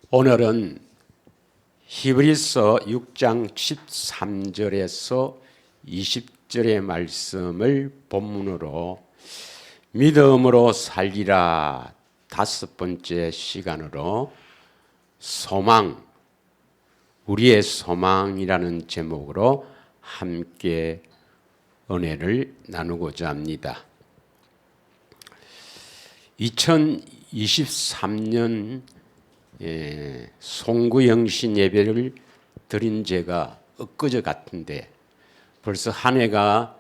오늘은 히브리서 6장 13절에서 20절의 말씀을 본문으로 믿음으로 살리라 다섯 번째 시간으로 소망, 우리의 소망이라는 제목으로 함께 은혜를 나누고자 합니다. 2023년 송구영신 예배를 드린 제가 엊그제 같은데 벌써 한 해가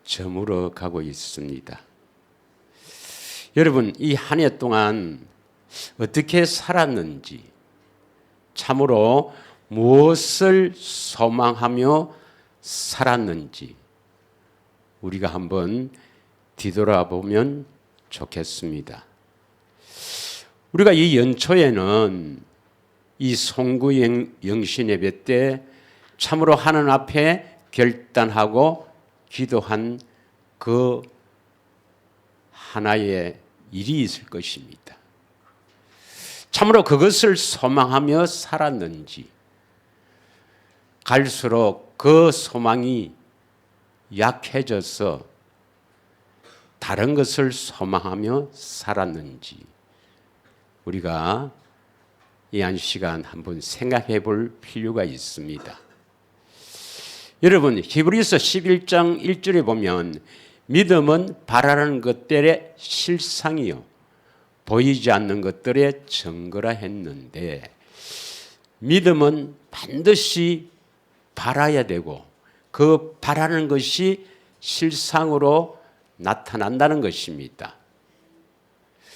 저물어 가고 있습니다. 여러분, 이 한 해 동안 어떻게 살았는지, 참으로 무엇을 소망하며 살았는지 우리가 한번 뒤돌아보면 좋겠습니다. 우리가 이 연초에는 이 송구영신 예배 때 참으로 하나님 앞에 결단하고 기도한 그 하나의 일이 있을 것입니다. 참으로 그것을 소망하며 살았는지 갈수록 그 소망이 약해져서 다른 것을 소망하며 살았는지 우리가 이 한 시간 한번 생각해 볼 필요가 있습니다. 여러분, 히브리서 11장 1절에 보면 믿음은 바라는 것들의 실상이요 보이지 않는 것들의 증거라 했는데, 믿음은 반드시 바라야 되고 그 바라는 것이 실상으로 나타난다는 것입니다.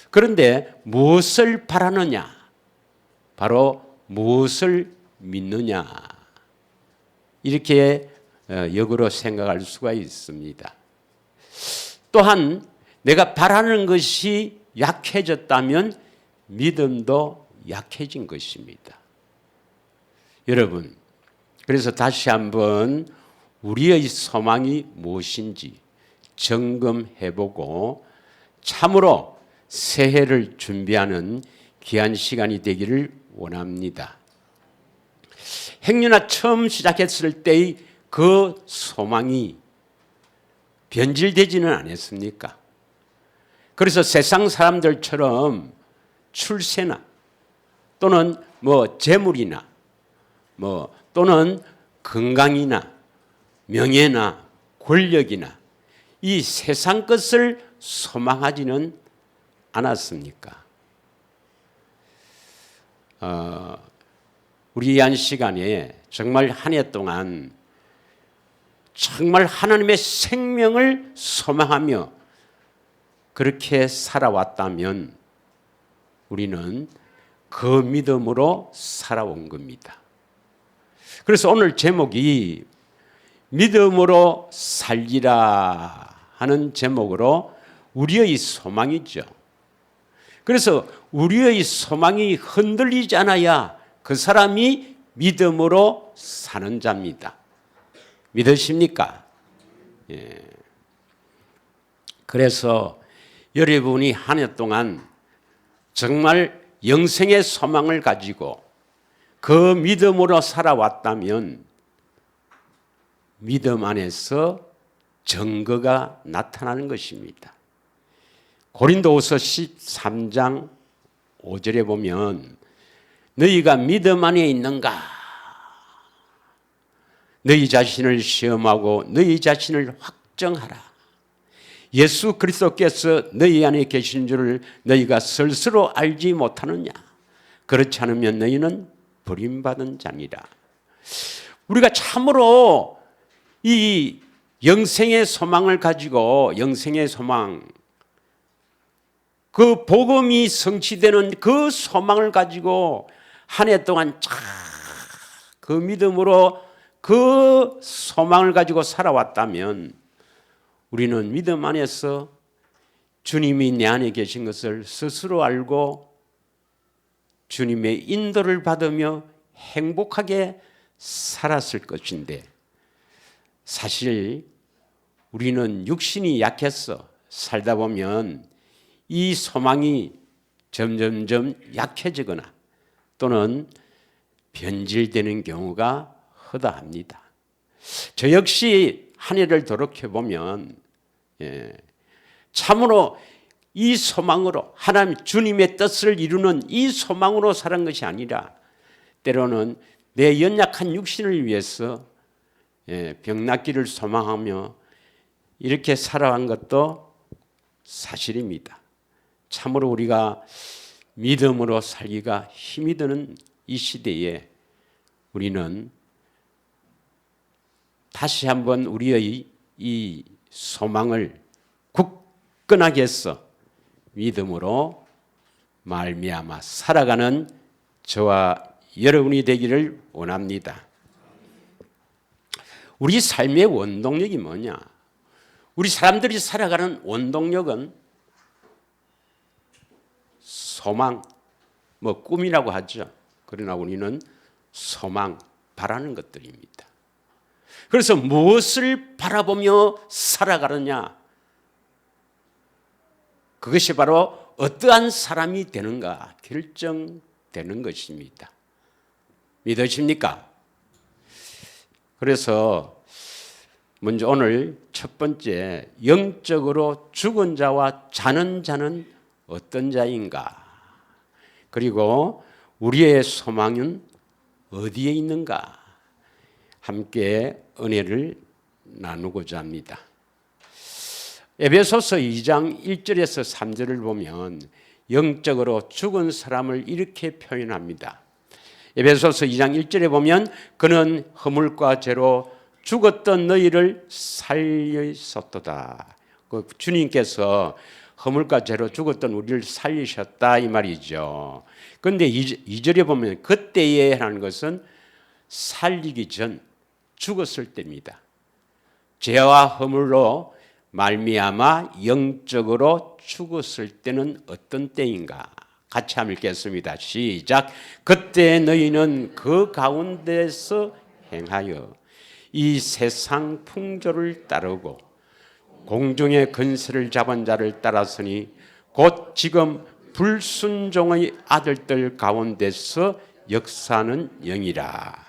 그런데 무엇을 바라느냐? 바로 무엇을 믿느냐? 이렇게 역으로 생각할 수가 있습니다. 또한 내가 바라는 것이 약해졌다면 믿음도 약해진 것입니다. 여러분, 그래서 다시 한번 우리의 소망이 무엇인지 점검해보고 참으로 새해를 준비하는 귀한 시간이 되기를 원합니다. 행여나 처음 시작했을 때의 그 소망이 변질되지는 않았습니까? 그래서 세상 사람들처럼 출세나 또는 재물이나 또는 건강이나 명예나 권력이나 이 세상 것을 소망하지는 않았습니까? 우리 한 시간에 정말 한 해 동안 정말 하나님의 생명을 소망하며 그렇게 살아왔다면 우리는 그 믿음으로 살아온 겁니다. 그래서 오늘 제목이 믿음으로 살리라 하는 제목으로 우리의 소망이죠. 그래서 우리의 소망이 흔들리지 않아야 그 사람이 믿음으로 사는 자입니다. 믿으십니까? 예. 그래서 여러분이 한 해 동안 정말 영생의 소망을 가지고 그 믿음으로 살아왔다면 믿음 안에서 증거가 나타나는 것입니다. 고린도후서 13장 5절에 보면 너희가 믿음 안에 있는가? 너희 자신을 시험하고 너희 자신을 확정하라. 예수 그리스도께서 너희 안에 계신 줄을 너희가 스스로 알지 못하느냐? 그렇지 않으면 너희는 버림받은 자니라. 우리가 참으로 이 영생의 소망을 가지고 영생의 소망, 그 복음이 성취되는 그 소망을 가지고 한 해 동안 그 믿음으로 그 소망을 가지고 살아왔다면 우리는 믿음 안에서 주님이 내 안에 계신 것을 스스로 알고 주님의 인도를 받으며 행복하게 살았을 것인데, 사실 우리는 육신이 약해서 살다 보면 이 소망이 점점점 약해지거나 또는 변질되는 경우가 허다합니다. 저 역시 한 해를 돌이켜보면 참으로 이 소망으로 하나님 주님의 뜻을 이루는 이 소망으로 살은 것이 아니라 때로는 내 연약한 육신을 위해서 병낫기를 소망하며 이렇게 살아간 것도 사실입니다. 참으로 우리가 믿음으로 살기가 힘이 드는 이 시대에 우리는 다시 한번 우리의 이 소망을 굳건하게 해서 믿음으로 말미암아 살아가는 저와 여러분이 되기를 원합니다. 우리 삶의 원동력이 뭐냐? 우리 사람들이 살아가는 원동력은 소망, 꿈이라고 하죠. 그러나 우리는 소망, 바라는 것들입니다. 그래서 무엇을 바라보며 살아가느냐? 그것이 바로 어떠한 사람이 되는가 결정되는 것입니다. 믿으십니까? 그래서 먼저 오늘 첫 번째, 영적으로 죽은 자와 자는 자는 어떤 자인가? 그리고 우리의 소망은 어디에 있는가? 함께 은혜를 나누고자 합니다. 에베소서 2장 1절에서 3절을 보면 영적으로 죽은 사람을 이렇게 표현합니다. 에베소서 2장 1절에 보면 그는 허물과 죄로 죽었던 너희를 살리셨도다. 주님께서 허물과 죄로 죽었던 우리를 살리셨다 이 말이죠. 그런데 2절에 보면 그때에 하는 것은 살리기 전 죽었을 때입니다. 죄와 허물로 말미암아 영적으로 죽었을 때는 어떤 때인가? 같이 한번 읽겠습니다. 시작. 그때 너희는 그 가운데서 행하여 이 세상 풍조를 따르고 공중의 근세를 잡은 자를 따랐으니 곧 지금 불순종의 아들들 가운데서 역사하는 영이라.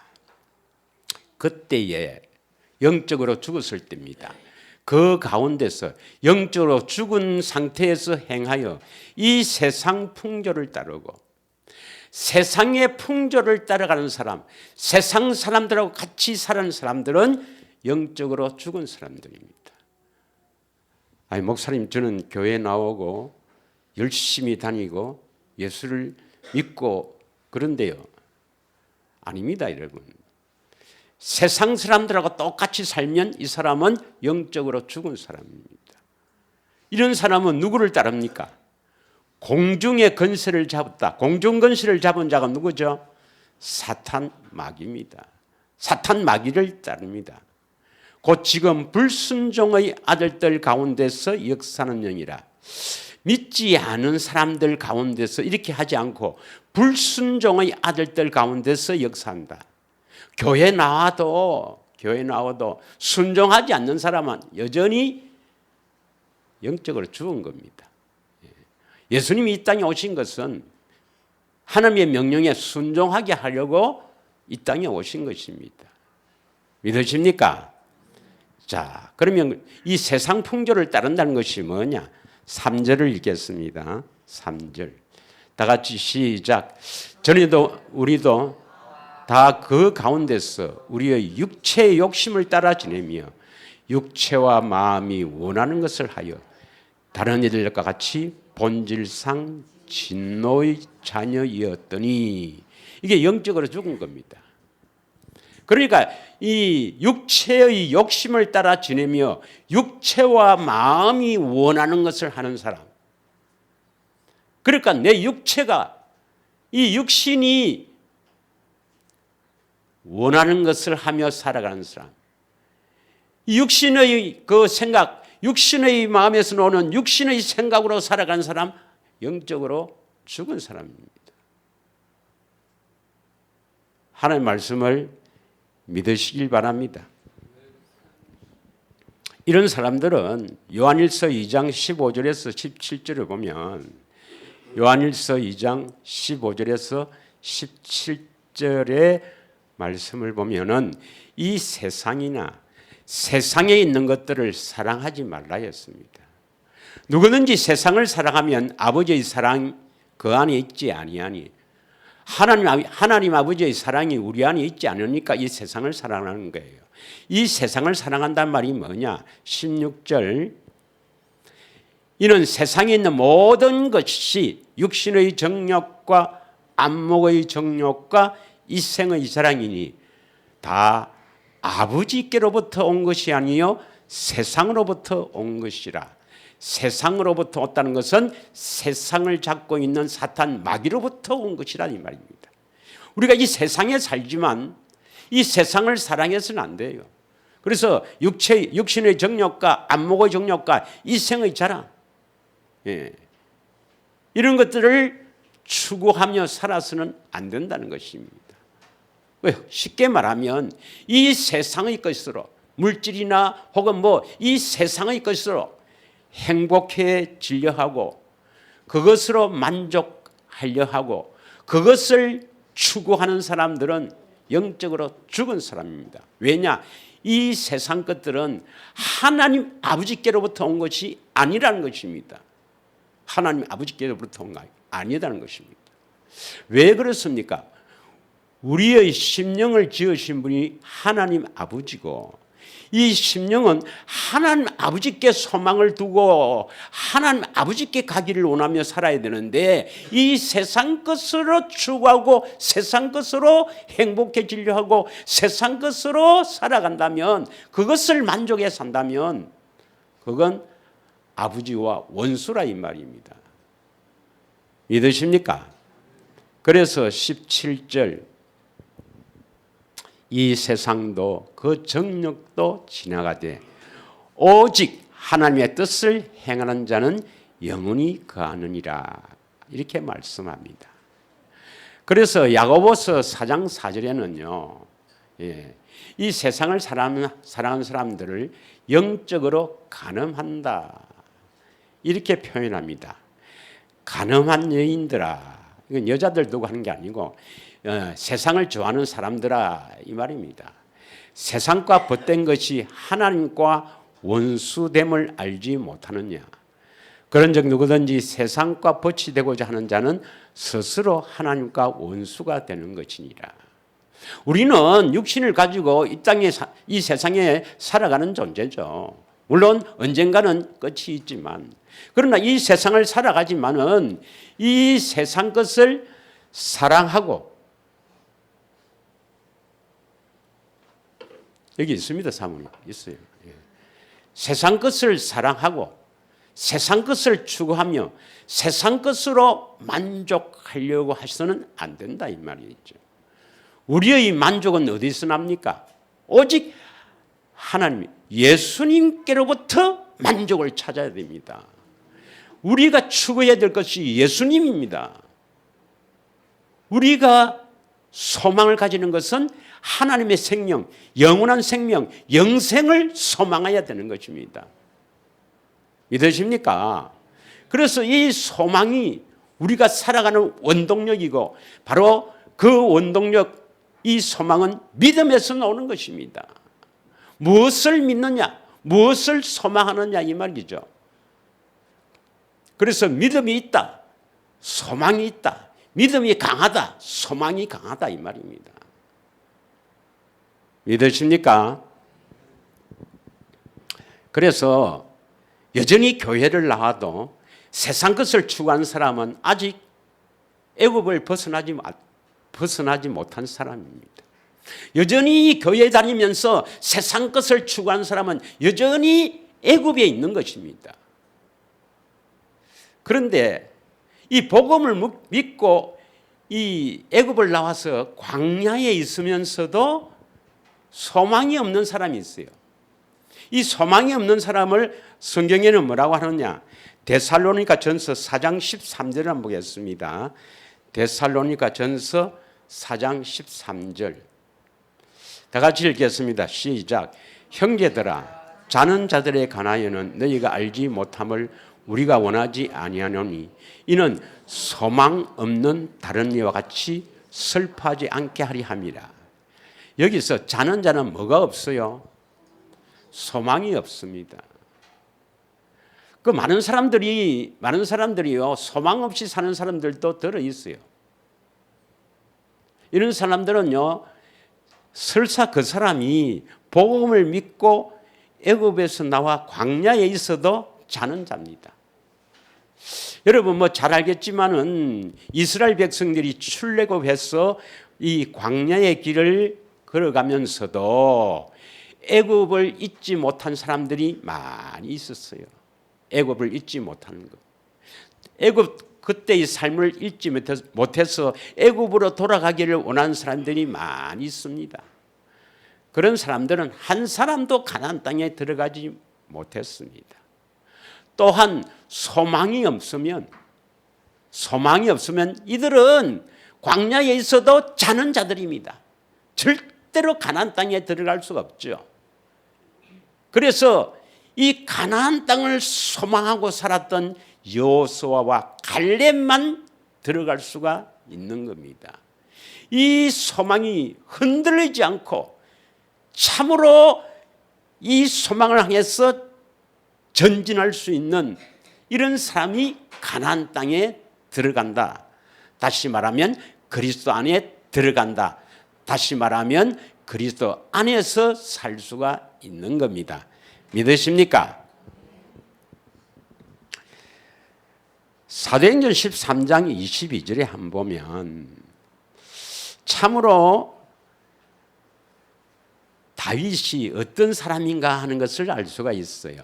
그때에 영적으로 죽었을 때입니다. 그 가운데서 영적으로 죽은 상태에서 행하여 이 세상 풍조를 따르고 세상의 풍조를 따라가는 사람, 세상 사람들하고 같이 사는 사람들은 영적으로 죽은 사람들입니다. 아니 목사님 저는 교회 나오고 열심히 다니고 예수를 믿고 그런데요. 아닙니다, 여러분. 세상 사람들하고 똑같이 살면 이 사람은 영적으로 죽은 사람입니다. 이런 사람은 누구를 따릅니까? 공중의 건세를 잡았다. 공중 건세를 잡은 자가 누구죠? 사탄 마귀입니다. 사탄 마귀를 따릅니다. 곧 지금 불순종의 아들들 가운데서 역사하는 영이라. 믿지 않은 사람들 가운데서 이렇게 하지 않고 불순종의 아들들 가운데서 역사한다. 교회 나와도 순종하지 않는 사람은 여전히 영적으로 죽은 겁니다. 예수님이 이 땅에 오신 것은 하나님의 명령에 순종하게 하려고 이 땅에 오신 것입니다. 믿으십니까? 자, 그러면 이 세상 풍조를 따른다는 것이 뭐냐? 3절을 읽겠습니다. 3절. 다 같이 시작. 전에도 우리도 다 그 가운데서 우리의 육체의 욕심을 따라 지내며 육체와 마음이 원하는 것을 하여 다른 이들과 같이 본질상 진노의 자녀이었더니 이게 영적으로 죽은 겁니다. 그러니까 이 육체의 욕심을 따라 지내며 육체와 마음이 원하는 것을 하는 사람. 그러니까 내 육체가 이 육신이 원하는 것을 하며 살아가는 사람. 육신의 그 생각, 육신의 마음에서 나오는 육신의 생각으로 살아가는 사람, 영적으로 죽은 사람입니다. 하나님의 말씀을 믿으시길 바랍니다. 이런 사람들은 요한일서 2장 15절에서 17절을 보면 요한일서 2장 15절에서 17절의 말씀을 보면은 이 세상이나 세상에 있는 것들을 사랑하지 말라 했습니다. 누구든지 세상을 사랑하면 아버지의 사랑 그 안에 있지 아니하니 하나님 아버지의 사랑이 우리 안에 있지 않으니까 이 세상을 사랑하는 거예요. 이 세상을 사랑한다는 말이 뭐냐? 16절 이는 세상에 있는 모든 것이 육신의 정욕과 안목의 정욕과 이생의 자랑이니 다 아버지께로부터 온 것이 아니요 세상으로부터 온 것이라. 세상으로부터 왔다는 것은 세상을 잡고 있는 사탄 마귀로부터 온 것이라는 말입니다. 우리가 이 세상에 살지만 이 세상을 사랑해서는 안 돼요. 그래서 육신의 정욕과 안목의 정욕과 이생의 자랑 이런 것들을 추구하며 살아서는 안 된다는 것입니다. 쉽게 말하면 이 세상의 것으로 물질이나 혹은 이 세상의 것으로 행복해지려 하고 그것으로 만족하려 하고 그것을 추구하는 사람들은 영적으로 죽은 사람입니다. 왜냐? 이 세상 것들은 하나님 아버지께로부터 온 것이 아니라는 것입니다. 하나님 아버지께로부터 온 것이 아니라는 것입니다. 왜 그렇습니까? 우리의 심령을 지으신 분이 하나님 아버지고 이 심령은 하나님 아버지께 소망을 두고 하나님 아버지께 가기를 원하며 살아야 되는데 이 세상 것으로 추구하고 세상 것으로 행복해지려 하고 세상 것으로 살아간다면 그것을 만족해 산다면 그건 아버지와 원수라 이 말입니다. 믿으십니까? 그래서 17절 이 세상도 그 정욕도 지나가되 오직 하나님의 뜻을 행하는 자는 영원히 거하느니라 이렇게 말씀합니다. 그래서 야고보서 4장 4절에는요 이 세상을 사랑하는 사람들을 영적으로 간음한다 이렇게 표현합니다. 간음한 여인들아, 이건 여자들 두고 하는 게 아니고 세상을 좋아하는 사람들아 이 말입니다. 세상과 벗된 것이 하나님과 원수됨을 알지 못하느냐. 그런즉 누구든지 세상과 벗이 되고자 하는 자는 스스로 하나님과 원수가 되는 것이니라. 우리는 육신을 가지고 이 세상에 살아가는 존재죠. 물론 언젠가는 끝이 있지만 그러나 이 세상을 살아가지만은 이 세상 것을 사랑하고 여기 있습니다. 사모님 있어요. 세상 것을 사랑하고 세상 것을 추구하며 세상 것으로 만족하려고 해서는 안 된다 이 말이죠. 우리의 만족은 어디서 납니까? 오직 하나님 예수님께로부터 만족을 찾아야 됩니다. 우리가 추구해야 될 것이 예수님입니다. 우리가 소망을 가지는 것은 하나님의 생명, 영원한 생명, 영생을 소망해야 되는 것입니다. 믿으십니까? 그래서 이 소망이 우리가 살아가는 원동력이고 바로 그 원동력, 이 소망은 믿음에서 나오는 것입니다. 무엇을 믿느냐, 무엇을 소망하느냐 이 말이죠. 그래서 믿음이 있다, 소망이 있다. 믿음이 강하다, 소망이 강하다 이 말입니다. 믿으십니까? 그래서 여전히 교회를 나와도 세상 것을 추구하는 사람은 아직 애굽을 벗어나지 못한 사람입니다. 여전히 교회 다니면서 세상 것을 추구하는 사람은 여전히 애굽에 있는 것입니다. 그런데 이 복음을 믿고 이 애굽을 나와서 광야에 있으면서도 소망이 없는 사람이 있어요. 이 소망이 없는 사람을 성경에는 뭐라고 하느냐? 데살로니가 전서 4장 13절을 한번 보겠습니다. 데살로니가 전서 4장 13절. 다 같이 읽겠습니다. 시작. 형제들아, 자는 자들에 관하여는 너희가 알지 못함을 우리가 원하지 아니하노니 이는 소망 없는 다른 이와 같이 슬퍼하지 않게 하리 함이라. 여기서 자는 자는 뭐가 없어요? 소망이 없습니다. 그 많은 사람들이요, 소망 없이 사는 사람들도 들어 있어요. 이런 사람들은요, 설사 그 사람이 복음을 믿고 애굽에서 나와 광야에 있어도 자는 자입니다. 여러분 뭐 잘 알겠지만은 이스라엘 백성들이 출애굽해서 이 광야의 길을 걸어가면서도 애굽을 잊지 못한 사람들이 많이 있었어요. 애굽을 잊지 못하는 것. 애굽 그때의 삶을 잊지 못해서 애굽으로 돌아가기를 원하는 사람들이 많이 있습니다. 그런 사람들은 한 사람도 가나안 땅에 들어가지 못했습니다. 또한 소망이 없으면 이들은 광야에 있어도 자는 자들입니다. 절대로 가나안 땅에 들어갈 수가 없죠. 그래서 이 가나안 땅을 소망하고 살았던 여호수아와 갈렙만 들어갈 수가 있는 겁니다. 이 소망이 흔들리지 않고 참으로 이 소망을 향해서 전진할 수 있는 이런 사람이 가나안 땅에 들어간다. 다시 말하면 그리스도 안에 들어간다. 다시 말하면 그리스도 안에서 살 수가 있는 겁니다. 믿으십니까? 사도행전 13장 22절에 한번 보면 참으로 다윗이 어떤 사람인가 하는 것을 알 수가 있어요.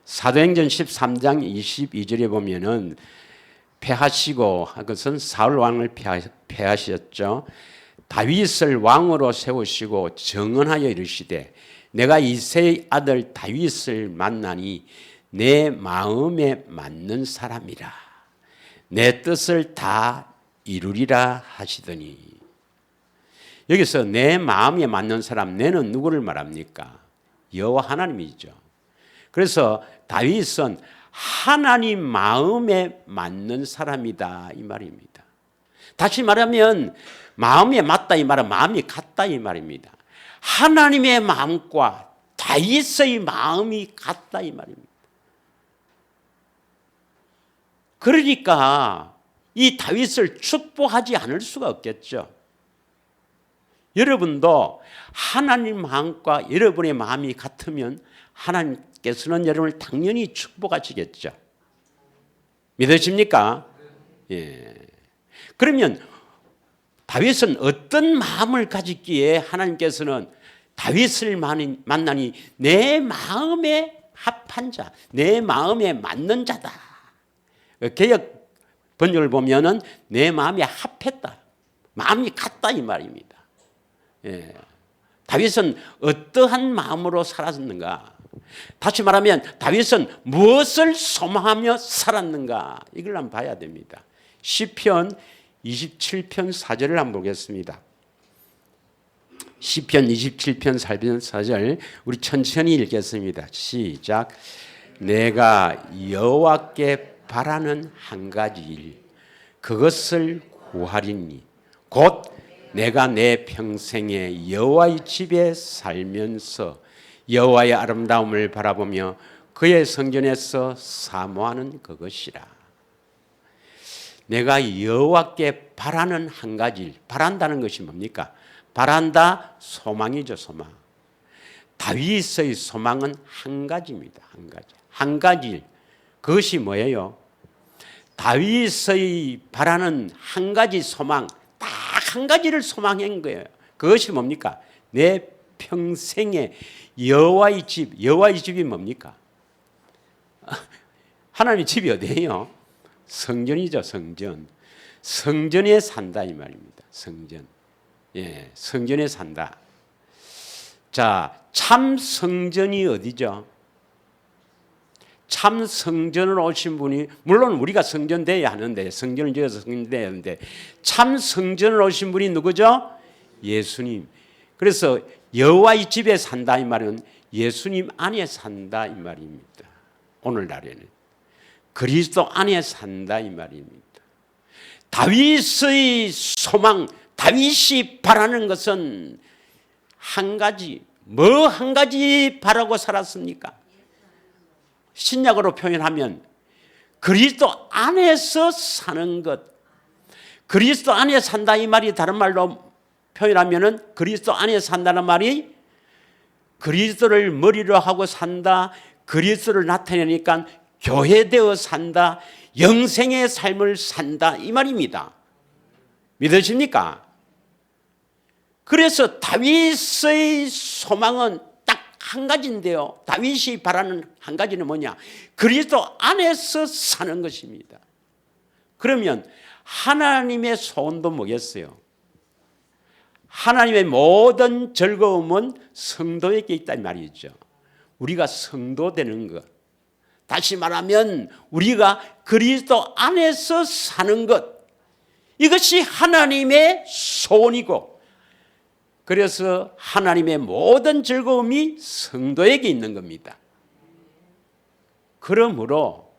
사도행전 13장 22절에 보면은 패하시고 그것은 사울 왕을 패하셨죠. 다윗을 왕으로 세우시고 정언하여 이르시되 내가 이새의 아들 다윗을 만나니 내 마음에 맞는 사람이라 내 뜻을 다 이루리라 하시더니, 여기서 내 마음에 맞는 사람, 내는 누구를 말합니까? 여호와 하나님이죠. 그래서 다윗은 하나님 마음에 맞는 사람이다 이 말입니다. 다시 말하면 마음에 맞다 이 말은 마음이 같다 이 말입니다. 하나님의 마음과 다윗의 마음이 같다 이 말입니다. 그러니까 이 다윗을 축복하지 않을 수가 없겠죠. 여러분도 하나님 마음과 여러분의 마음이 같으면 하나님께서는 여러분을 당연히 축복하시겠죠. 믿으십니까? 예. 그러면 다윗은 어떤 마음을 가졌기에 하나님께서는 다윗을 만나니 내 마음에 합한 자, 내 마음에 맞는 자다. 개역 번역을 보면은 내 마음에 합했다, 마음이 같다 이 말입니다. 예. 다윗은 어떠한 마음으로 살았는가? 다시 말하면 다윗은 무엇을 소망하며 살았는가? 이걸 한번 봐야 됩니다. 시편 27편 4절을 한번 보겠습니다. 시편 27편 4절 우리 천천히 읽겠습니다. 시작. 내가 여호와께 바라는 한 가지 일, 그것을 구하리니 곧 내가 내 평생에 여호와의 집에 살면서 여호와의 아름다움을 바라보며 그의 성전에서 사모하는 그것이라. 내가 여호와께 바라는 한 가지 일, 바란다는 것이 뭡니까? 바란다, 소망이죠. 소망. 다윗의 소망은 한 가지입니다. 한 가지 일. 그것이 뭐예요? 다윗의 바라는 한 가지 소망, 딱 한 가지를 소망한 거예요. 그것이 뭡니까? 내 평생에 여호와의 집, 여호와의 집이 뭡니까? 하나님의 집이 어디예요? 성전이죠. 성전. 성전에 산다 이 말입니다. 성전. 예, 성전에 산다. 자, 참 성전이 어디죠? 참 성전으로 오신 분이, 물론 우리가 성전 돼야 하는데, 성전을 지어서 성전 돼야 하는데, 참 성전으로 오신 분이 누구죠? 예수님. 그래서 여호와의 집에 산다 이 말은 예수님 안에 산다 이 말입니다. 오늘날에는 그리스도 안에 산다 이 말입니다. 다윗의 소망, 다윗이 바라는 것은 한 가지, 뭐 한 가지 바라고 살았습니까? 신약으로 표현하면 그리스도 안에서 사는 것. 그리스도 안에 산다 이 말이 다른 말로 표현하면은 그리스도 안에 산다는 말이 그리스도를 머리로 하고 산다, 그리스도를 나타내니까 교회되어 산다, 영생의 삶을 산다 이 말입니다. 믿으십니까? 그래서 다윗의 소망은 딱 한 가지인데요. 다윗이 바라는 한 가지는 뭐냐? 그리스도 안에서 사는 것입니다. 그러면 하나님의 소원도 뭐겠어요? 하나님의 모든 즐거움은 성도에게 있다 이 말이죠. 우리가 성도 되는 것. 다시 말하면 우리가 그리스도 안에서 사는 것. 이것이 하나님의 소원이고, 그래서 하나님의 모든 즐거움이 성도에게 있는 겁니다. 그러므로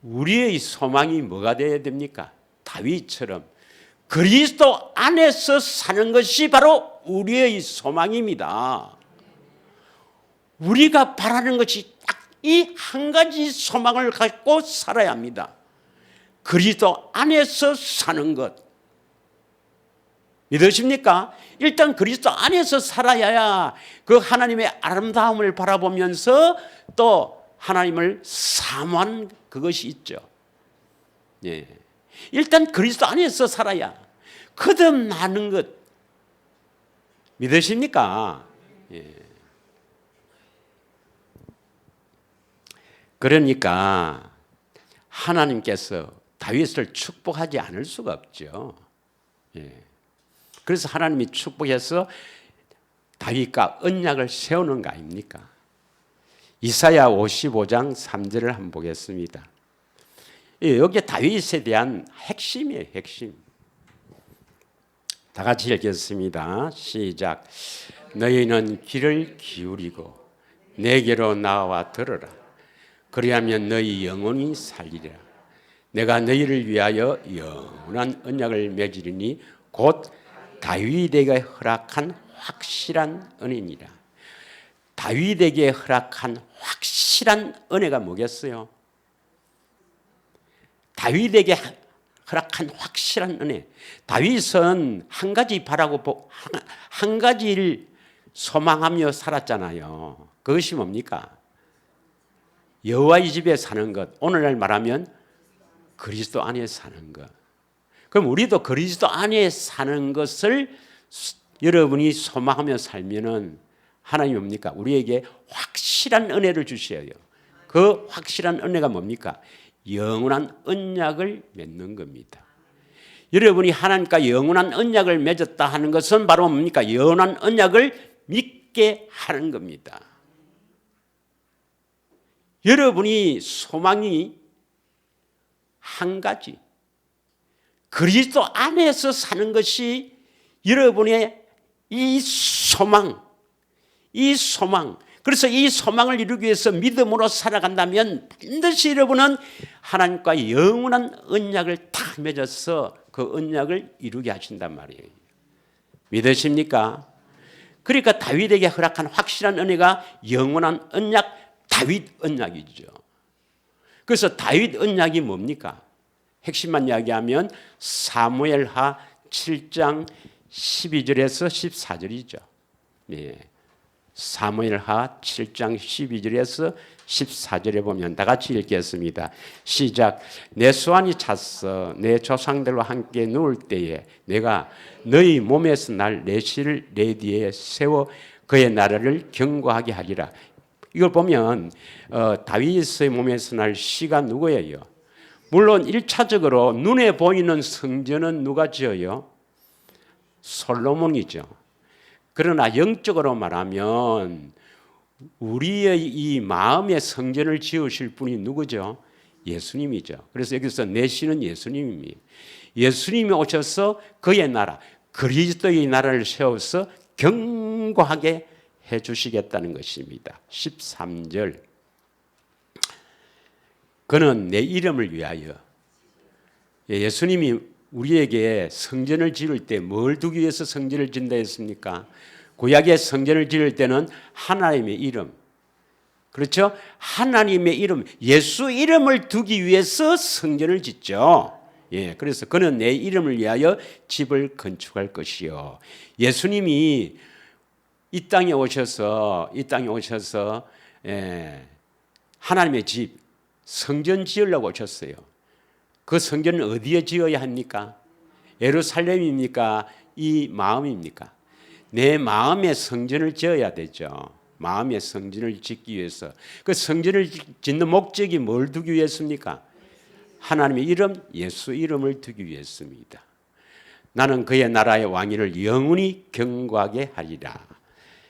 우리의 소망이 뭐가 되어야 됩니까? 다윗처럼 그리스도 안에서 사는 것이 바로 우리의 소망입니다. 우리가 바라는 것이 딱 이 한 가지 소망을 갖고 살아야 합니다. 그리스도 안에서 사는 것. 믿으십니까? 일단 그리스도 안에서 살아야 그 하나님의 아름다움을 바라보면서 또 하나님을 사모하는 그것이 있죠. 예. 일단 그리스도 안에서 살아야 거듭나는 것. 믿으십니까? 예. 그러니까 하나님께서 다윗을 축복하지 않을 수가 없죠. 예. 그래서 하나님이 축복해서 다윗과 언약을 세우는 거 아닙니까? 이사야 55장 3절을 한번 보겠습니다. 여기에 다윗에 대한 핵심이에요. 핵심. 다 같이 읽겠습니다. 시작. 너희는 귀를 기울이고 내게로 나와 들으라. 그리하면 너희 영혼이 살리리라. 내가 너희를 위하여 영원한 언약을 맺으리니 곧 다윗에게 허락한 확실한 은혜니라. 다윗에게 허락한 확실한 은혜가 뭐겠어요? 다윗에게 허락한 확실한 은혜. 다윗은 한 가지 바라고 한 가지를 소망하며 살았잖아요. 그것이 뭡니까? 여호와의 집에 사는 것. 오늘날 말하면 그리스도 안에 사는 것. 그럼 우리도 그리스도 안에 사는 것을 여러분이 소망하며 살면은 하나님이 뭡니까? 우리에게 확실한 은혜를 주셔야 돼요. 그 확실한 은혜가 뭡니까? 영원한 언약을 맺는 겁니다. 여러분이 하나님과 영원한 언약을 맺었다 하는 것은 바로 뭡니까? 영원한 언약을 믿게 하는 겁니다. 여러분이 소망이 한 가지, 그리스도 안에서 사는 것이 여러분의 이 소망, 그래서 이 소망을 이루기 위해서 믿음으로 살아간다면 반드시 여러분은 하나님과 영원한 언약을 다 맺어서 그 언약을 이루게 하신단 말이에요. 믿으십니까? 그러니까 다윗에게 허락한 확실한 은혜가 영원한 언약, 다윗 언약이죠. 그래서 다윗 언약이 뭡니까? 핵심만 이야기하면 사무엘하 7장 12절에서 14절이죠. 예. 사무엘하 7장 12절에서 14절에 보면 다 같이 읽겠습니다. 시작. 내 수완이 찼어 내 조상들과 함께 누울 때에 내가 너희 몸에서 날 내실을 내 뒤에 세워 그의 나라를 견고하게 하리라. 이걸 보면 다윗의 몸에서 날 씨가 누구예요? 물론 1차적으로 눈에 보이는 성전은 누가 지어요? 솔로몬이죠. 그러나 영적으로 말하면 우리의 이 마음의 성전을 지으실 분이 누구죠? 예수님이죠. 그래서 여기서 내시는 예수님입니다. 예수님이 오셔서 그의 나라, 그리스도의 나라를 세워서 견고하게 해주시겠다는 것입니다. 13절. 그는 내 이름을 위하여. 예수님이 우리에게 성전을 지을 때 뭘 두기 위해서 성전을 짓는다 했습니까? 구약의 성전을 지을 때는 하나님의 이름, 그렇죠? 하나님의 이름, 예수 이름을 두기 위해서 성전을 짓죠. 예, 그래서 그는 내 이름을 위하여 집을 건축할 것이요. 예수님이 이 땅에 오셔서 하나님의 집, 성전 지으려고 오셨어요. 그 성전은 어디에 지어야 합니까? 예루살렘입니까? 이 마음입니까? 내 마음의 성전을 지어야 되죠. 마음의 성전을 짓기 위해서. 그 성전을 짓는 목적이 뭘 두기 위해서입니까? 하나님의 이름, 예수 이름을 두기 위해서입니다. 나는 그의 나라의 왕위를 영원히 경고하게 하리라.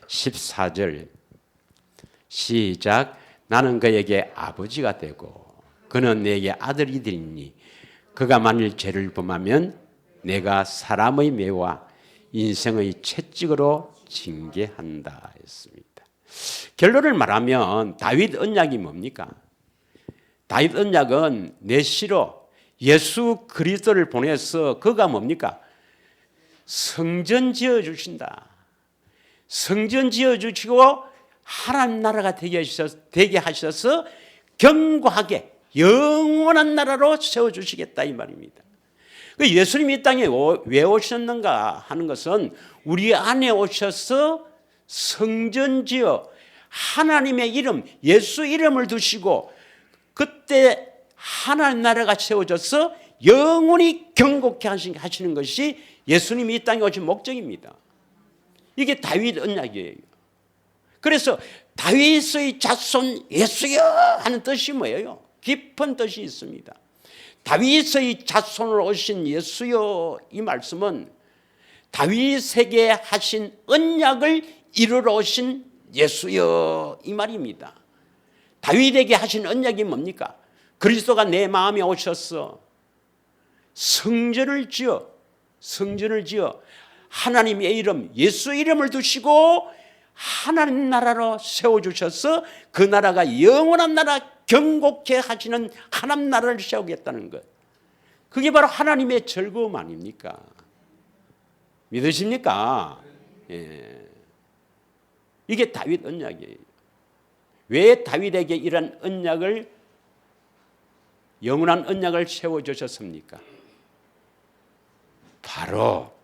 14절 시작. 나는 그에게 아버지가 되고 그는 내게 아들이 되리니 그가 만일 죄를 범하면 내가 사람의 매와 인생의 채찍으로 징계한다 했습니다. 결론을 말하면 다윗 언약이 뭡니까? 다윗 언약은 내 시로 예수 그리스도를 보내서 그가 뭡니까? 성전 지어주신다. 성전 지어주시고 하나님 나라가 되게 하셔서 견고하게 영원한 나라로 세워주시겠다 이 말입니다. 예수님이 이 땅에 왜 오셨는가 하는 것은 우리 안에 오셔서 성전 지어 하나님의 이름, 예수 이름을 두시고 그때 하나님 나라가 세워져서 영원히 경고케 하시는 것이 예수님이 이 땅에 오신 목적입니다. 이게 다윗 언약이에요. 그래서 다윗의 자손 예수여 하는 뜻이 뭐예요? 깊은 뜻이 있습니다. 다윗의 자손으로 오신 예수여 이 말씀은 다윗에게 하신 언약을 이루러 오신 예수여 이 말입니다. 다윗에게 하신 언약이 뭡니까? 그리스도가 내 마음에 오셔서 성전을 지어 하나님의 이름 예수 이름을 두시고 하나님 나라로 세워주셔서 그 나라가 영원한 나라 경고케 하시는 하나님 나라를 세우겠다는 것. 그게 바로 하나님의 즐거움 아닙니까? 믿으십니까? 예. 이게 다윗 언약이에요. 왜 다윗에게 이런 언약을 영원한 언약을 세워주셨습니까? 바로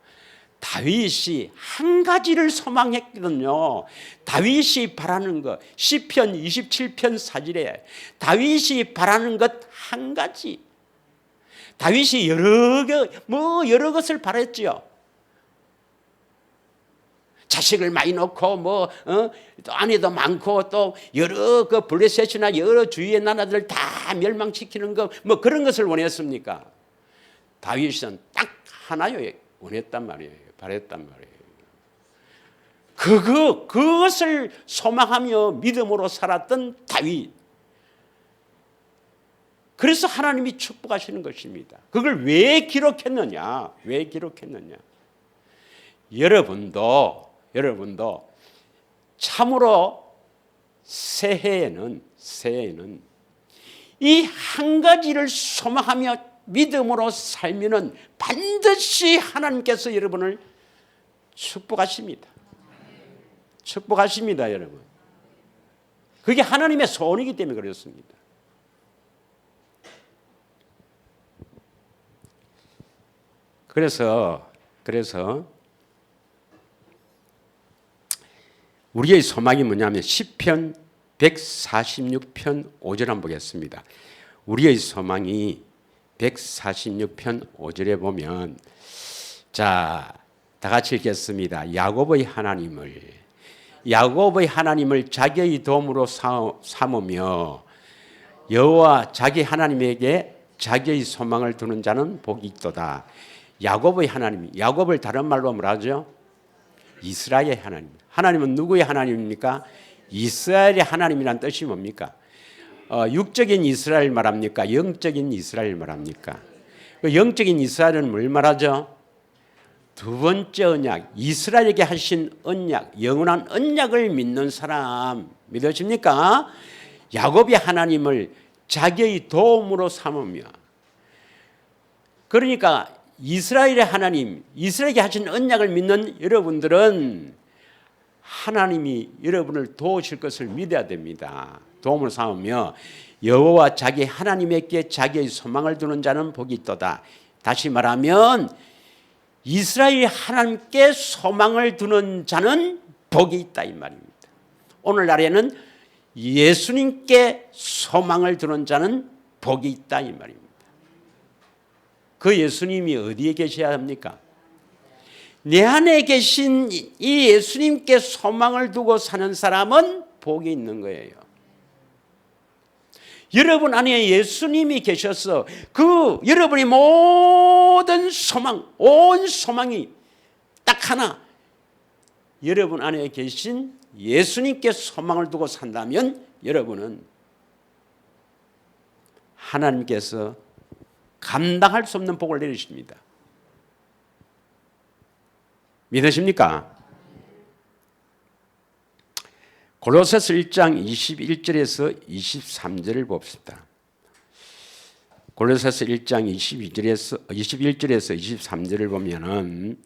다윗이 한 가지를 소망했거든요. 다윗이 바라는 것, 시편 27편 4절에 다윗이 바라는 것 한 가지. 다윗이 여러 것을 바랬죠. 자식을 많이 놓고 또 아내도 많고 또 여러 그 블레셋이나 여러 주위의 나라들 다 멸망시키는 거 그런 것을 원했습니까? 다윗은 딱 하나요 원했단 말이에요. 바랬단 말이에요. 그것을 소망하며 믿음으로 살았던 다윗. 그래서 하나님이 축복하시는 것입니다. 그걸 왜 기록했느냐? 여러분도 참으로 새해에는 이 한 가지를 소망하며 믿음으로 살면은 반드시 하나님께서 여러분을 축복하십니다. 여러분. 그게 하나님의 소원이기 때문에 그렇습니다. 그래서 우리의 소망이 뭐냐면 시편 146편 5절 한번 보겠습니다. 우리의 소망이 146편 5절에 보면 자, 다 같이 읽겠습니다. 야곱의 하나님을 자기의 도움으로 삼으며 여호와 자기 하나님에게 자기의 소망을 두는 자는 복이 있도다. 야곱의 하나님, 야곱을 다른 말로 뭐라 하죠? 이스라엘의 하나님. 하나님은 누구의 하나님입니까? 이스라엘의 하나님이란 뜻이 뭡니까? 육적인 이스라엘 말합니까? 영적인 이스라엘 말합니까? 그 영적인 이스라엘은 뭘 말하죠? 두 번째 언약, 이스라엘에게 하신 언약, 영원한 언약을 믿는 사람 믿으십니까? 야곱의 하나님을 자기의 도움으로 삼으며, 그러니까 이스라엘의 하나님, 이스라엘에게 하신 언약을 믿는 여러분들은 하나님이 여러분을 도우실 것을 믿어야 됩니다. 도움을 삼으며 여호와 자기 하나님에게 자기의 소망을 두는 자는 복이 있도다. 다시 말하면 이스라엘 하나님께 소망을 두는 자는 복이 있다 이 말입니다. 오늘날에는 예수님께 소망을 두는 자는 복이 있다 이 말입니다. 그 예수님이 어디에 계셔야 합니까? 내 안에 계신 이 예수님께 소망을 두고 사는 사람은 복이 있는 거예요. 여러분 안에 예수님이 계셔서 그 여러분의 모든 소망, 온 소망이 딱 하나, 여러분 안에 계신 예수님께 소망을 두고 산다면 여러분은 하나님께서 감당할 수 없는 복을 내리십니다. 믿으십니까? 골로새서 1장 21절에서 23절을 봅시다. 골로새서 1장 21절에서 23절을 보면은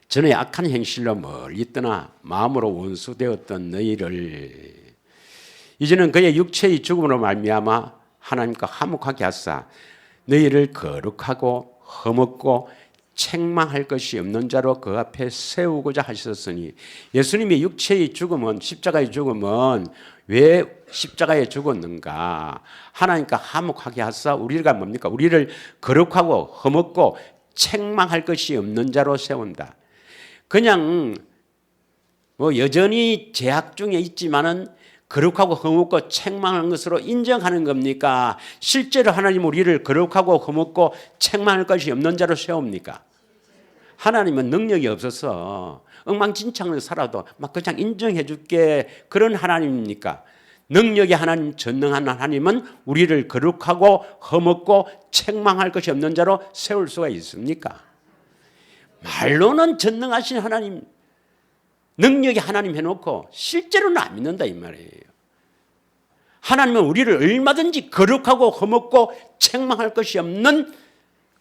전에 악한 행실로 멀리 떠나 마음으로 원수되었던 너희를 이제는 그의 육체의 죽음으로 말미암아 하나님과 화목하게 하사 너희를 거룩하고 흠없고 책망할 것이 없는 자로 그 앞에 세우고자 하셨으니 예수님의 육체의 죽음은 십자가의 죽음은 왜 십자가에 죽었는가? 하나님과 화목하게 하사 우리가 뭡니까? 우리를 거룩하고 흠없고 책망할 것이 없는 자로 세운다. 그냥 뭐 여전히 제약 중에 있지만은 거룩하고 흠없고 책망하는 것으로 인정하는 겁니까? 실제로 하나님 우리를 거룩하고 흠없고 책망할 것이 없는 자로 세웁니까? 하나님은 능력이 없어서 엉망진창을 살아도 막 그냥 인정해 줄게 그런 하나님입니까? 능력의 하나님, 전능한 하나님은 우리를 거룩하고 흠없고 책망할 것이 없는 자로 세울 수가 있습니까? 말로는 전능하신 하나님, 능력의 하나님 해놓고 실제로는 안 믿는다 이 말이에요. 하나님은 우리를 얼마든지 거룩하고 흠없고 책망할 것이 없는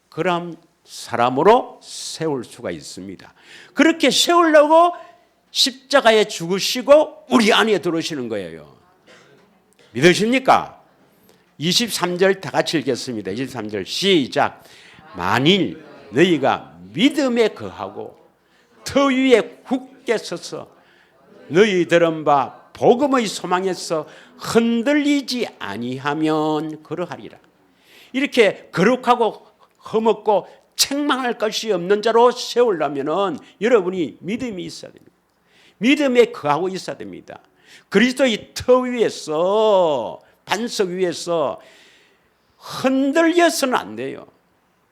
그런 사람으로 세울 수가 있습니다. 그렇게 세우려고 십자가에 죽으시고 우리 안에 들어오시는 거예요. 믿으십니까? 23절 다 같이 읽겠습니다. 23절 시작. 만일 너희가 믿음에 거하고 터 위에 굳게 서서 너희 들은 바 복음의 소망에서 흔들리지 아니하면 그러하리라. 이렇게 거룩하고 흠없고 책망할 것이 없는 자로 세우려면은 여러분이 믿음이 있어야 됩니다. 믿음에 거하고 있어야 됩니다. 그리스도의 터 위에서 반석 위에서 흔들려서는 안 돼요.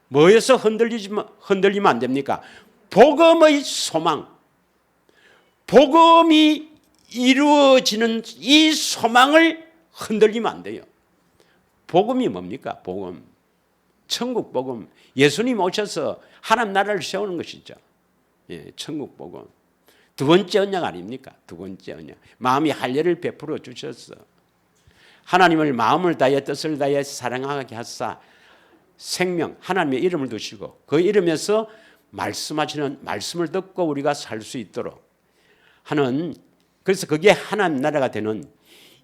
뭐에서 흔들리면 안 됩니까? 복음의 소망, 복음이 이루어지는 이 소망을 흔들리면 안 돼요. 복음이 뭡니까? 복음, 천국 복음, 예수님 오셔서 하나님 나라를 세우는 것이죠. 예, 천국 복음. 두 번째 언약 아닙니까? 두 번째 언약. 마음이 할례를 베풀어 주셔서 하나님을 마음을 다해 뜻을 다해 사랑하게 하사 생명, 하나님의 이름을 두시고 그 이름에서 말씀하시는 말씀을 듣고 우리가 살 수 있도록 하는, 그래서 그게 하나님 나라가 되는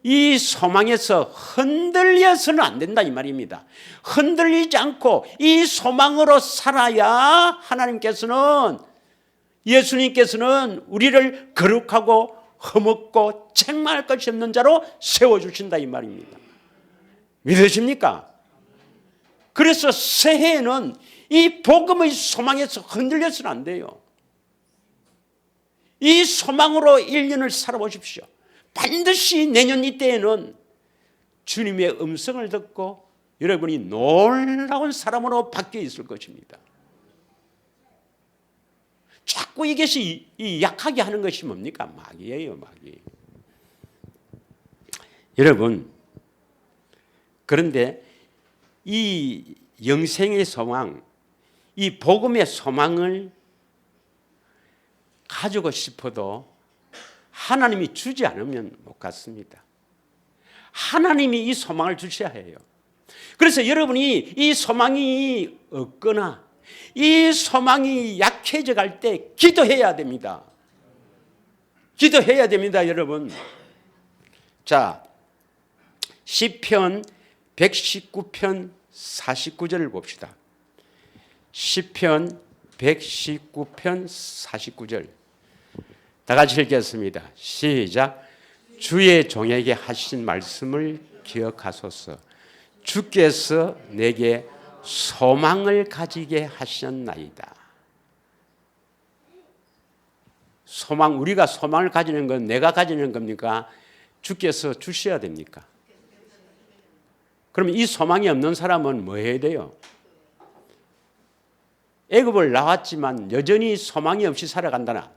이 소망에서 흔들려서는 안 된다 이 말입니다. 흔들리지 않고 이 소망으로 살아야 하나님께서는, 예수님께서는 우리를 거룩하고 흠없고 책망할 것이 없는 자로 세워주신다 이 말입니다. 믿으십니까? 그래서 새해에는 이 복음의 소망에서 흔들려서는 안 돼요. 이 소망으로 1년을 살아보십시오. 반드시 내년 이때에는 주님의 음성을 듣고 여러분이 놀라운 사람으로 바뀌어 있을 것입니다. 자꾸 이것이 약하게 하는 것이 뭡니까? 마귀예요, 마귀. 여러분, 그런데 이 영생의 소망, 이 복음의 소망을 가지고 싶어도 하나님이 주지 않으면 못 갖습니다. 하나님이 이 소망을 주셔야 해요. 그래서 여러분이 이 소망이 없거나 이 소망이 약해져 갈 때 기도해야 됩니다. 기도해야 됩니다, 여러분. 자, 시편 119편 49절을 봅시다. 시편 119편 49절. 다 같이 읽겠습니다. 시작. 주의 종에게 하신 말씀을 기억하소서. 주께서 내게 소망을 가지게 하셨나이다. 소망, 우리가 소망을 가지는 건 내가 가지는 겁니까? 주께서 주셔야 됩니까? 그러면 이 소망이 없는 사람은 뭐 해야 돼요? 애굽을 나왔지만 여전히 소망이 없이 살아간다나,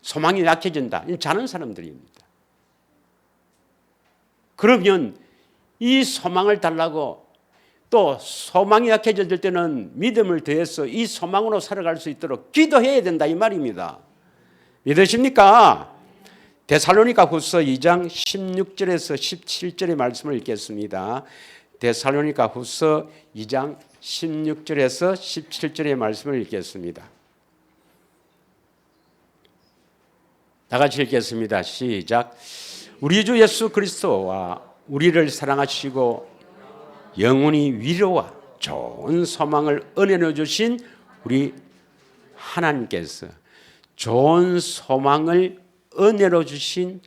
소망이 약해진다, 자는 사람들입니다. 그러면 이 소망을 달라고, 또 소망이 약해질 때는 믿음을 더해서 이 소망으로 살아갈 수 있도록 기도해야 된다, 이 말입니다. 믿으십니까? 데살로니가 후서 2장 16절에서 17절의 말씀을 읽겠습니다. 데살로니가 후서 2장 16절에서 17절의 말씀을 읽겠습니다. 다 같이 읽겠습니다. 시작. 우리 주 예수 그리스도와 우리를 사랑하시고 영원히 위로와 좋은 소망을 은혜로 주신 우리 하나님께서, 좋은 소망을 은혜로 주신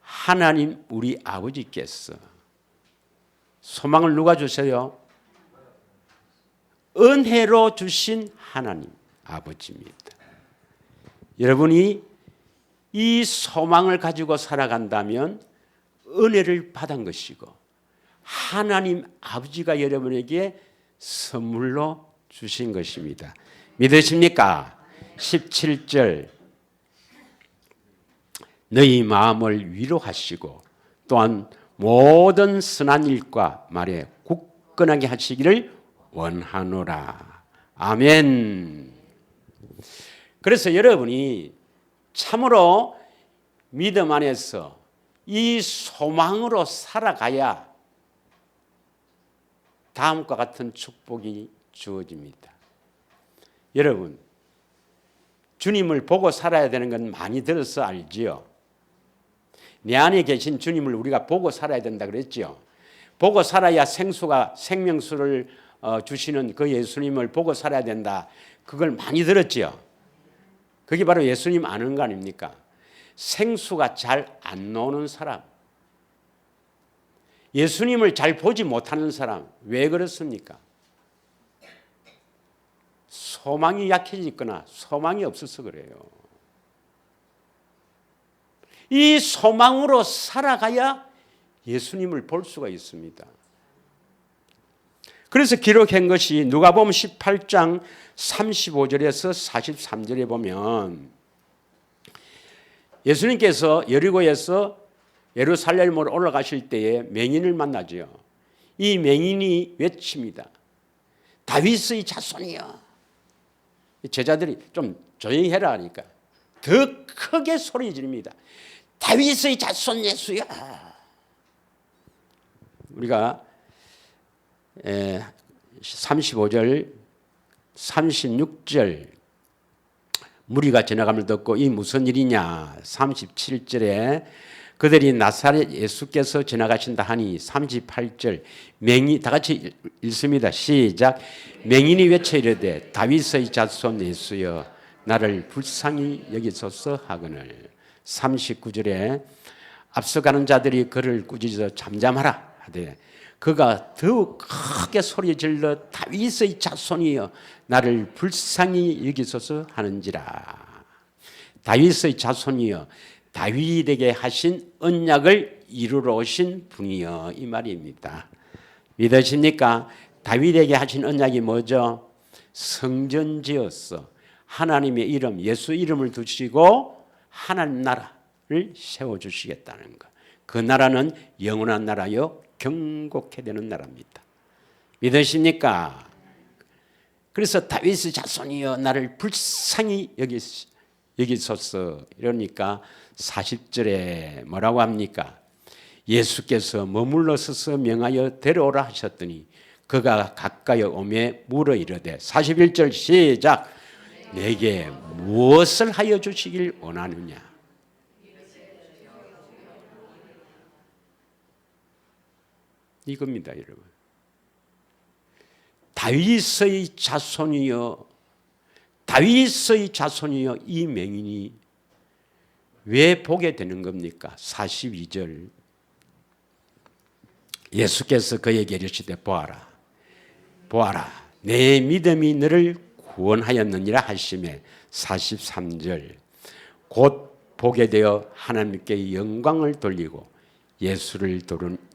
하나님 우리 아버지께서, 소망을 누가 주세요? 은혜로 주신 하나님 아버지입니다. 여러분이 이 소망을 가지고 살아간다면 은혜를 받은 것이고 하나님 아버지가 여러분에게 선물로 주신 것입니다. 믿으십니까? 17절. 너희 마음을 위로하시고 또한 모든 선한 일과 말에 굳건하게 하시기를 원하노라. 아멘. 그래서 여러분이 참으로 믿음 안에서 이 소망으로 살아가야 다음과 같은 축복이 주어집니다. 여러분, 주님을 보고 살아야 되는 건 많이 들어서 알지요. 내 안에 계신 주님을 우리가 보고 살아야 된다 그랬죠. 보고 살아야 생명수를 주시는 그 예수님을 보고 살아야 된다. 그걸 많이 들었죠. 그게 바로 예수님 아는 거 아닙니까? 생수가 잘 안 나오는 사람, 예수님을 잘 보지 못하는 사람, 왜 그렇습니까? 소망이 약해지거나 소망이 없어서 그래요. 이 소망으로 살아가야 예수님을 볼 수가 있습니다. 그래서 기록한 것이 누가복음 18장 35절에서 43절에 보면 예수님께서 여리고에서 예루살렘으로 올라가실 때에 맹인을 만나죠. 이 맹인이 외칩니다. 다윗의 자손이여. 제자들이 좀 조용히 해라 하니까 더 크게 소리 지릅니다. 다윗의 자손 예수야. 우리가 35절 36절 무리가 지나감을 듣고 이 무슨 일이냐. 37절에 그들이 나사렛 예수께서 지나가신다 하니 38절 맹인 다 같이 읽습니다. 시작. 맹인이 외쳐 이르되 다윗의 자손 예수여 나를 불쌍히 여기소서 하거늘. 39절에 앞서가는 자들이 그를 꾸짖어 잠잠하라 하되 그가 더욱 크게 소리 질러 다윗의 자손이여 나를 불쌍히 여기소서 하는지라. 다윗의 자손이여 다윗에게 하신 언약을 이루러 오신 분이여, 이 말입니다. 믿으십니까? 다윗에게 하신 언약이 뭐죠? 성전 지어서 하나님의 이름, 예수 이름을 두시고 하나님 나라를 세워주시겠다는 것. 그 나라는 영원한 나라요 경고케 되는 나라입니다. 믿으십니까? 그래서 다윗의 자손이여 나를 불쌍히 여기소서 이러니까 40절에 뭐라고 합니까? 예수께서 머물러 서서 명하여 데려오라 하셨더니 그가 가까이 오매 물어 이르되 41절 시작 내게 무엇을 하여 주시길 원하느냐. 이겁니다, 여러분. 다윗의 자손이여, 다윗의 자손이여, 이 맹인이 왜 보게 되는 겁니까? 42절 예수께서 그에게 이르시되 보아라, 보아라, 내 믿음이 너를 구원하였느니라 하시매 43절 곧 보게 되어 하나님께 영광을 돌리고 예수를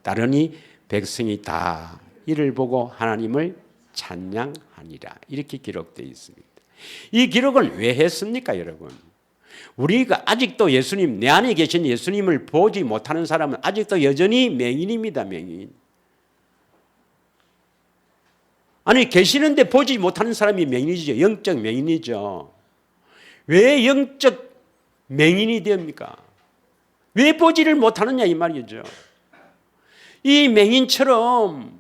따르니 백성이 다 이를 보고 하나님을 찬양하니라. 이렇게 기록되어 있습니다. 이 기록을 왜 했습니까, 여러분? 우리가 아직도 예수님, 내 안에 계신 예수님을 보지 못하는 사람은 아직도 여전히 맹인입니다, 맹인. 아니, 계시는데 보지 못하는 사람이 맹인이죠. 영적 맹인이죠. 왜 영적 맹인이 됩니까? 왜 보지를 못하느냐 이 말이죠. 이 맹인처럼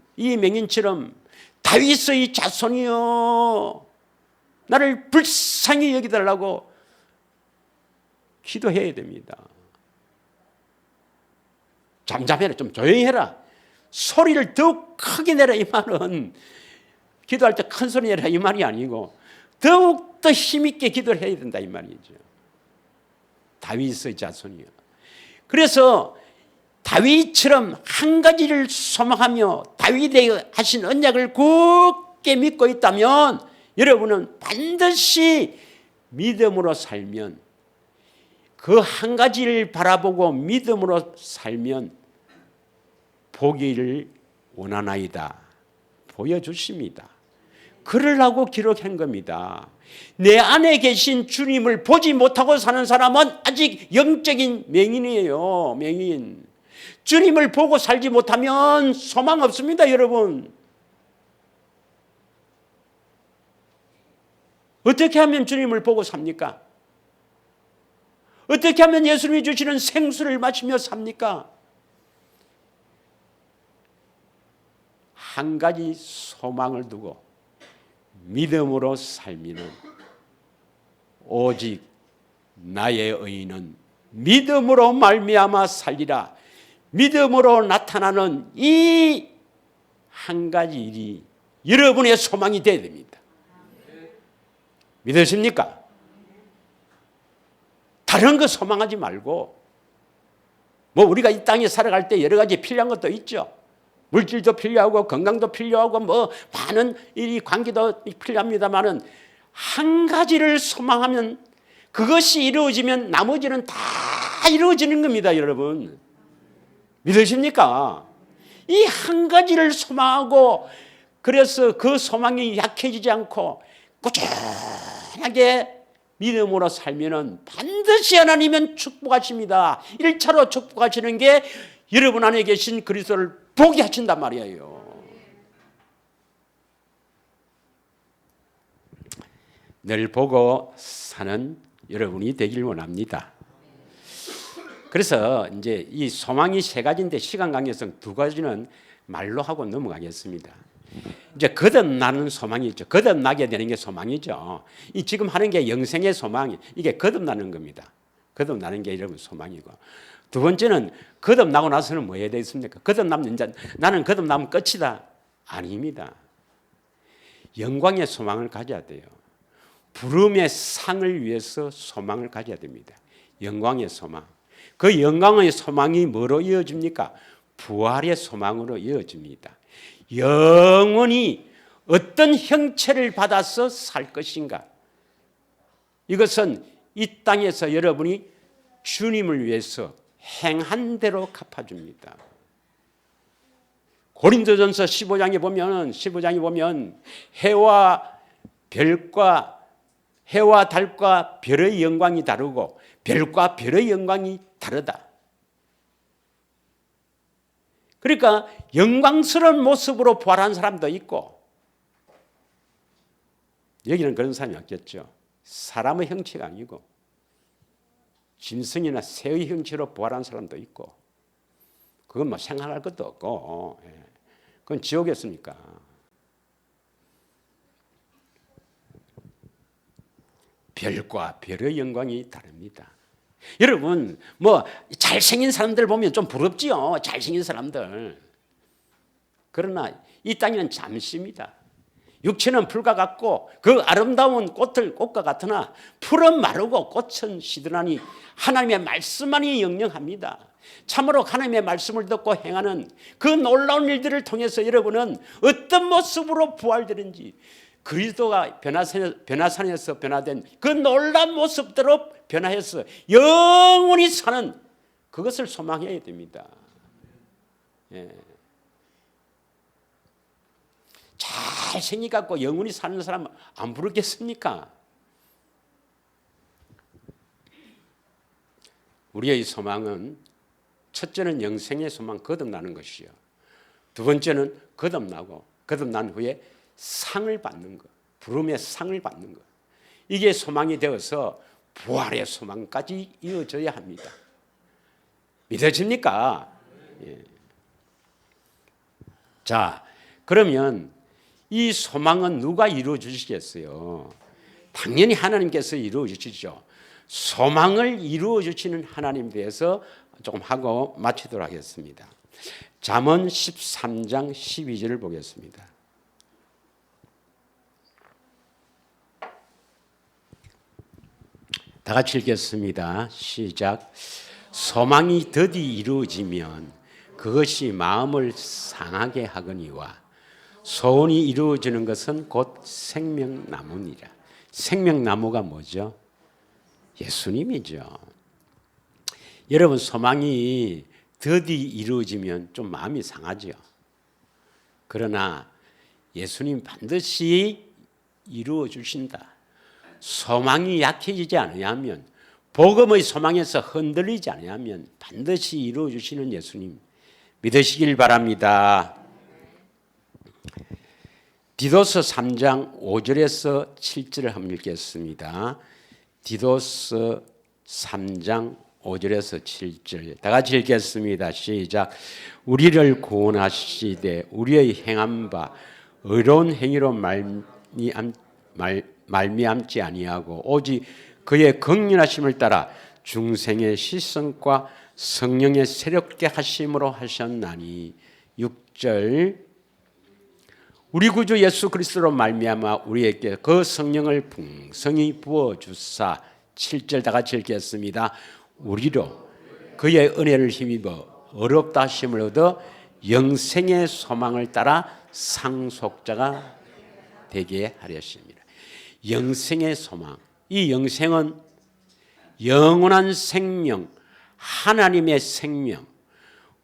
다윗의 자손이여 나를 불쌍히 여기달라고 기도해야 됩니다. 잠잠해라, 좀 조용히 해라, 소리를 더욱 크게 내라, 이 말은 기도할 때 큰 소리 내라 이 말이 아니고 더욱더 힘있게 기도를 해야 된다 이 말이죠. 다윗의 자손이요. 그래서 다윗처럼 한 가지를 소망하며 다윗에게 하신 언약을 굳게 믿고 있다면 여러분은 반드시 믿음으로 살면, 그 한 가지를 바라보고 믿음으로 살면 보기를 원하나이다 보여주십니다. 그러라고 기록한 겁니다. 내 안에 계신 주님을 보지 못하고 사는 사람은 아직 영적인 맹인이에요. 맹인. 주님을 보고 살지 못하면 소망 없습니다, 여러분. 어떻게 하면 주님을 보고 삽니까? 어떻게 하면 예수님이 주시는 생수를 마시며 삽니까? 한 가지 소망을 두고 믿음으로 살미는 오직 나의 의인은 믿음으로 말미암아 살리라. 믿음으로 나타나는 이 한 가지 일이 여러분의 소망이 되어야 됩니다. 믿으십니까? 다른 거 소망하지 말고, 뭐 우리가 이 땅에 살아갈 때 여러 가지 필요한 것도 있죠. 물질도 필요하고 건강도 필요하고 뭐 많은 이 관계도 필요합니다만은 한 가지를 소망하면 그것이 이루어지면 나머지는 다 이루어지는 겁니다, 여러분. 믿으십니까? 이 한 가지를 소망하고, 그래서 그 소망이 약해지지 않고 꾸준하게 믿음으로 살면은 반드시 하나님은 축복하십니다. 1차로 축복하시는 게 여러분 안에 계신 그리스도를 보게 하신단 말이에요. 늘 보고 사는 여러분이 되길 원합니다. 그래서 이제 이 소망이 세 가지인데 시간 관계상 두 가지는 말로 하고 넘어가겠습니다. 이제 거듭나는 소망이 있죠. 거듭나게 되는 게 소망이죠. 이 지금 하는 게 영생의 소망이, 이게 거듭나는 겁니다. 거듭나는 게 여러분 소망이고, 두 번째는 거듭나고 나서는 뭐 해야 되겠습니까? 거듭나면 이제 나는 거듭나면 끝이다. 아닙니다. 영광의 소망을 가져야 돼요. 부름의 상을 위해서 소망을 가져야 됩니다. 영광의 소망. 그 영광의 소망이 뭐로 이어집니까? 부활의 소망으로 이어집니다. 영원히 어떤 형체를 받아서 살 것인가? 이것은 이 땅에서 여러분이 주님을 위해서 행한 대로 갚아줍니다. 고린도전서 15장에 보면 해와 달과 별의 영광이 다르고 별과 별의 영광이 다르다. 그러니까 영광스러운 모습으로 부활한 사람도 있고, 여기는 그런 사람이 없겠죠. 사람의 형체가 아니고 짐승이나 새의 형체로 부활한 사람도 있고, 그건 뭐 생각할 것도 없고, 그건 지옥이었습니까? 별과 별의 영광이 다릅니다. 여러분, 뭐 잘생긴 사람들 보면 좀 부럽지요. 잘생긴 사람들. 그러나 이 땅에는 잠시입니다. 육체는 풀과 같고 그 아름다운 꽃과 같으나 풀은 마르고 꽃은 시들하니 하나님의 말씀만이 영영합니다. 참으로 하나님의 말씀을 듣고 행하는 그 놀라운 일들을 통해서 여러분은 어떤 모습으로 부활되는지, 그리스도가 변화산에서 변화된 그 놀라운 모습대로 변화해서 영원히 사는 그것을 소망해야 됩니다. 예. 잘생겨갖고 영원히 사는 사람 안 부르겠습니까? 우리의 소망은 첫째는 영생의 소망, 거듭나는 것이요. 두 번째는 거듭난 후에 상을 받는 것, 부름의 상을 받는 것. 이게 소망이 되어서 부활의 소망까지 이어져야 합니다. 믿어집니까? 예. 자, 그러면 이 소망은 누가 이루어 주시겠어요? 당연히 하나님께서 이루어 주시죠. 소망을 이루어 주시는 하나님 대해서 조금 하고 마치도록 하겠습니다. 잠언 13장 12절을 보겠습니다. 다 같이 읽겠습니다. 시작. 소망이 더디 이루어지면 그것이 마음을 상하게 하거니와 소원이 이루어지는 것은 곧 생명나무니라. 생명나무가 뭐죠? 예수님이죠. 여러분, 소망이 더디 이루어지면 좀 마음이 상하죠. 그러나 예수님 반드시 이루어 주신다. 소망이 약해지지 않으면, 복음의 소망에서 흔들리지 않으면 반드시 이루어 주시는 예수님 믿으시길 바랍니다. 디도서 3장 5절에서 7절을 한번 읽겠습니다. 디도서 3장 5절에서 7절 다 같이 읽겠습니다. 시작. 우리를 구원하시되 우리의 행한 바 의로운 행위로 말미암지 아니하고 오직 그의 긍휼하심을 따라 중생의 시선과 성령의 새롭게 하심으로 하셨나니. 6절. 우리 구주 예수 그리스도로 말미암아 우리에게 그 성령을 풍성히 부어 주사. 7절 다 같이 읽겠습니다. 우리로 그의 은혜를 힘입어 어렵다 하심을 얻어 영생의 소망을 따라 상속자가 되게 하렸습니다. 영생의 소망. 이 영생은 영원한 생명, 하나님의 생명.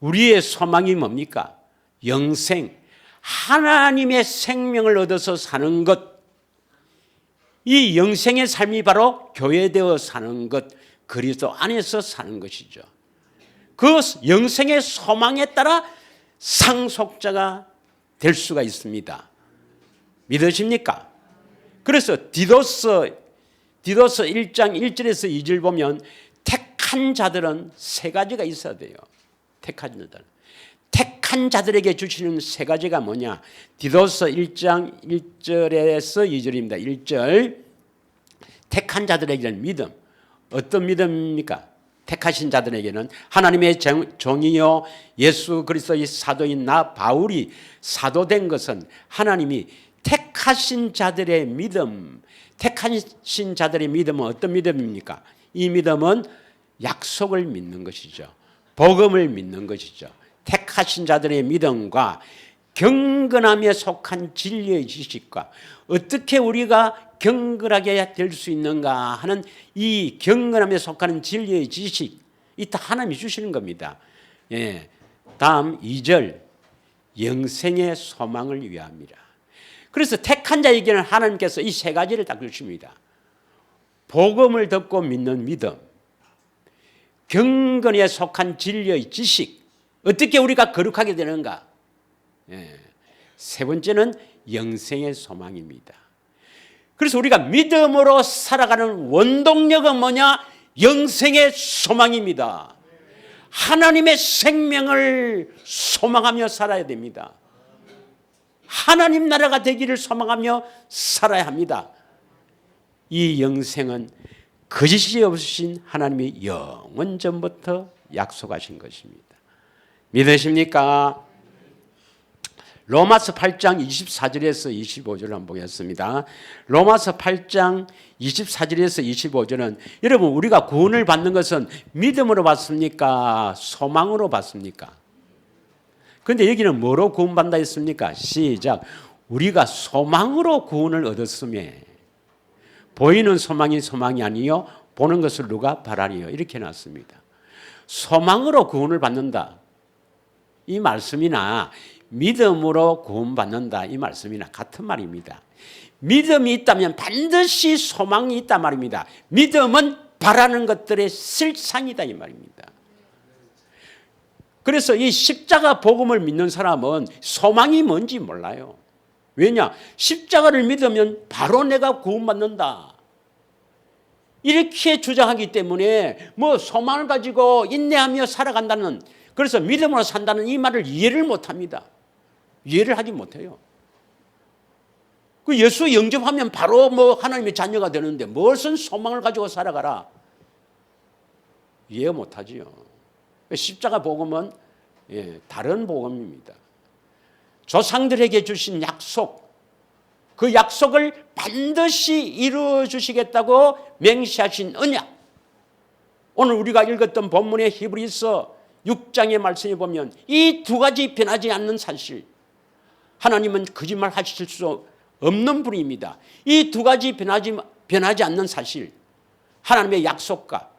우리의 소망이 뭡니까? 영생. 하나님의 생명을 얻어서 사는 것. 이 영생의 삶이 바로 교회되어 사는 것, 그리스도 안에서 사는 것이죠. 그 영생의 소망에 따라 상속자가 될 수가 있습니다. 믿으십니까? 그래서 디도서 1장 1절에서 2절 보면 택한 자들은 세 가지가 있어야 돼요. 택한 자들에게 주시는 세 가지가 뭐냐? 디도서 1장 1절에서 2절입니다. 1절. 택한 자들에게는 믿음. 어떤 믿음입니까? 택하신 자들에게는 하나님의 종이요 예수 그리스도의 사도인 나 바울이 사도된 것은 하나님이 택하신 자들의 믿음. 택하신 자들의 믿음은 어떤 믿음입니까? 이 믿음은 약속을 믿는 것이죠. 복음을 믿는 것이죠. 택하신 자들의 믿음과 경건함에 속한 진리의 지식과 어떻게 우리가 경건하게 될 수 있는가 하는 이 경건함에 속하는 진리의 지식, 이 다 하나님이 주시는 겁니다. 예. 다음 2절. 영생의 소망을 위함이라. 그래서 택한 자에게는 하나님께서 이 세 가지를 딱 주십니다. 복음을 듣고 믿는 믿음, 경건에 속한 진리의 지식, 어떻게 우리가 거룩하게 되는가. 예. 세 번째는 영생의 소망입니다. 그래서 우리가 믿음으로 살아가는 원동력은 뭐냐? 영생의 소망입니다. 하나님의 생명을 소망하며 살아야 됩니다. 하나님 나라가 되기를 소망하며 살아야 합니다. 이 영생은 거짓이 없으신 하나님이 영원 전부터 약속하신 것입니다. 믿으십니까? 로마서 8장 24절에서 25절 한번 보겠습니다. 로마서 8장 24절에서 25절은 여러분 우리가 구원을 받는 것은 믿음으로 받습니까? 소망으로 받습니까? 그런데 여기는 뭐로 구원받는다 했습니까? 시작. 우리가 소망으로 구원을 얻었음에 보이는 소망이 아니요 보는 것을 누가 바라리요 이렇게 놨습니다. 소망으로 구원을 받는다 이 말씀이나 믿음으로 구원받는다 이 말씀이나 같은 말입니다. 믿음이 있다면 반드시 소망이 있단 말입니다. 믿음은 바라는 것들의 실상이다 이 말입니다. 그래서 이 십자가 복음을 믿는 사람은 소망이 뭔지 몰라요. 왜냐? 십자가를 믿으면 바로 내가 구원받는다. 이렇게 주장하기 때문에 뭐 소망을 가지고 인내하며 살아간다는, 그래서 믿음으로 산다는 이 말을 이해를 못합니다. 이해를 하지 못해요. 그 예수 영접하면 바로 뭐 하나님의 자녀가 되는데 무슨 소망을 가지고 살아가라. 이해 못하지요. 십자가 복음은 다른 복음입니다. 조상들에게 주신 약속, 그 약속을 반드시 이루어 주시겠다고 맹세하신 언약. 오늘 우리가 읽었던 본문의 히브리서 6장의 말씀에 보면 이 두 가지 변하지 않는 사실, 하나님은 거짓말 하실 수 없는 분입니다. 이 두 가지 변하지 않는 사실, 하나님의 약속과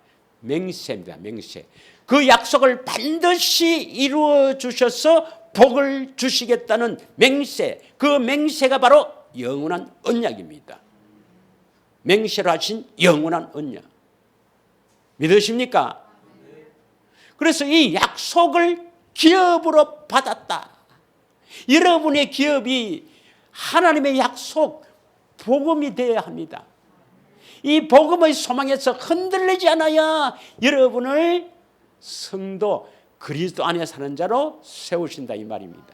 맹세입니다. 맹세. 그 약속을 반드시 이루어 주셔서 복을 주시겠다는 맹세, 그 맹세가 바로 영원한 언약입니다. 맹세로 하신 영원한 언약. 믿으십니까? 그래서 이 약속을 기업으로 받았다. 여러분의 기업이 하나님의 약속, 복음이 되어야 합니다. 이 복음의 소망에서 흔들리지 않아야 여러분을 성도, 그리스도 안에 사는 자로 세우신다 이 말입니다.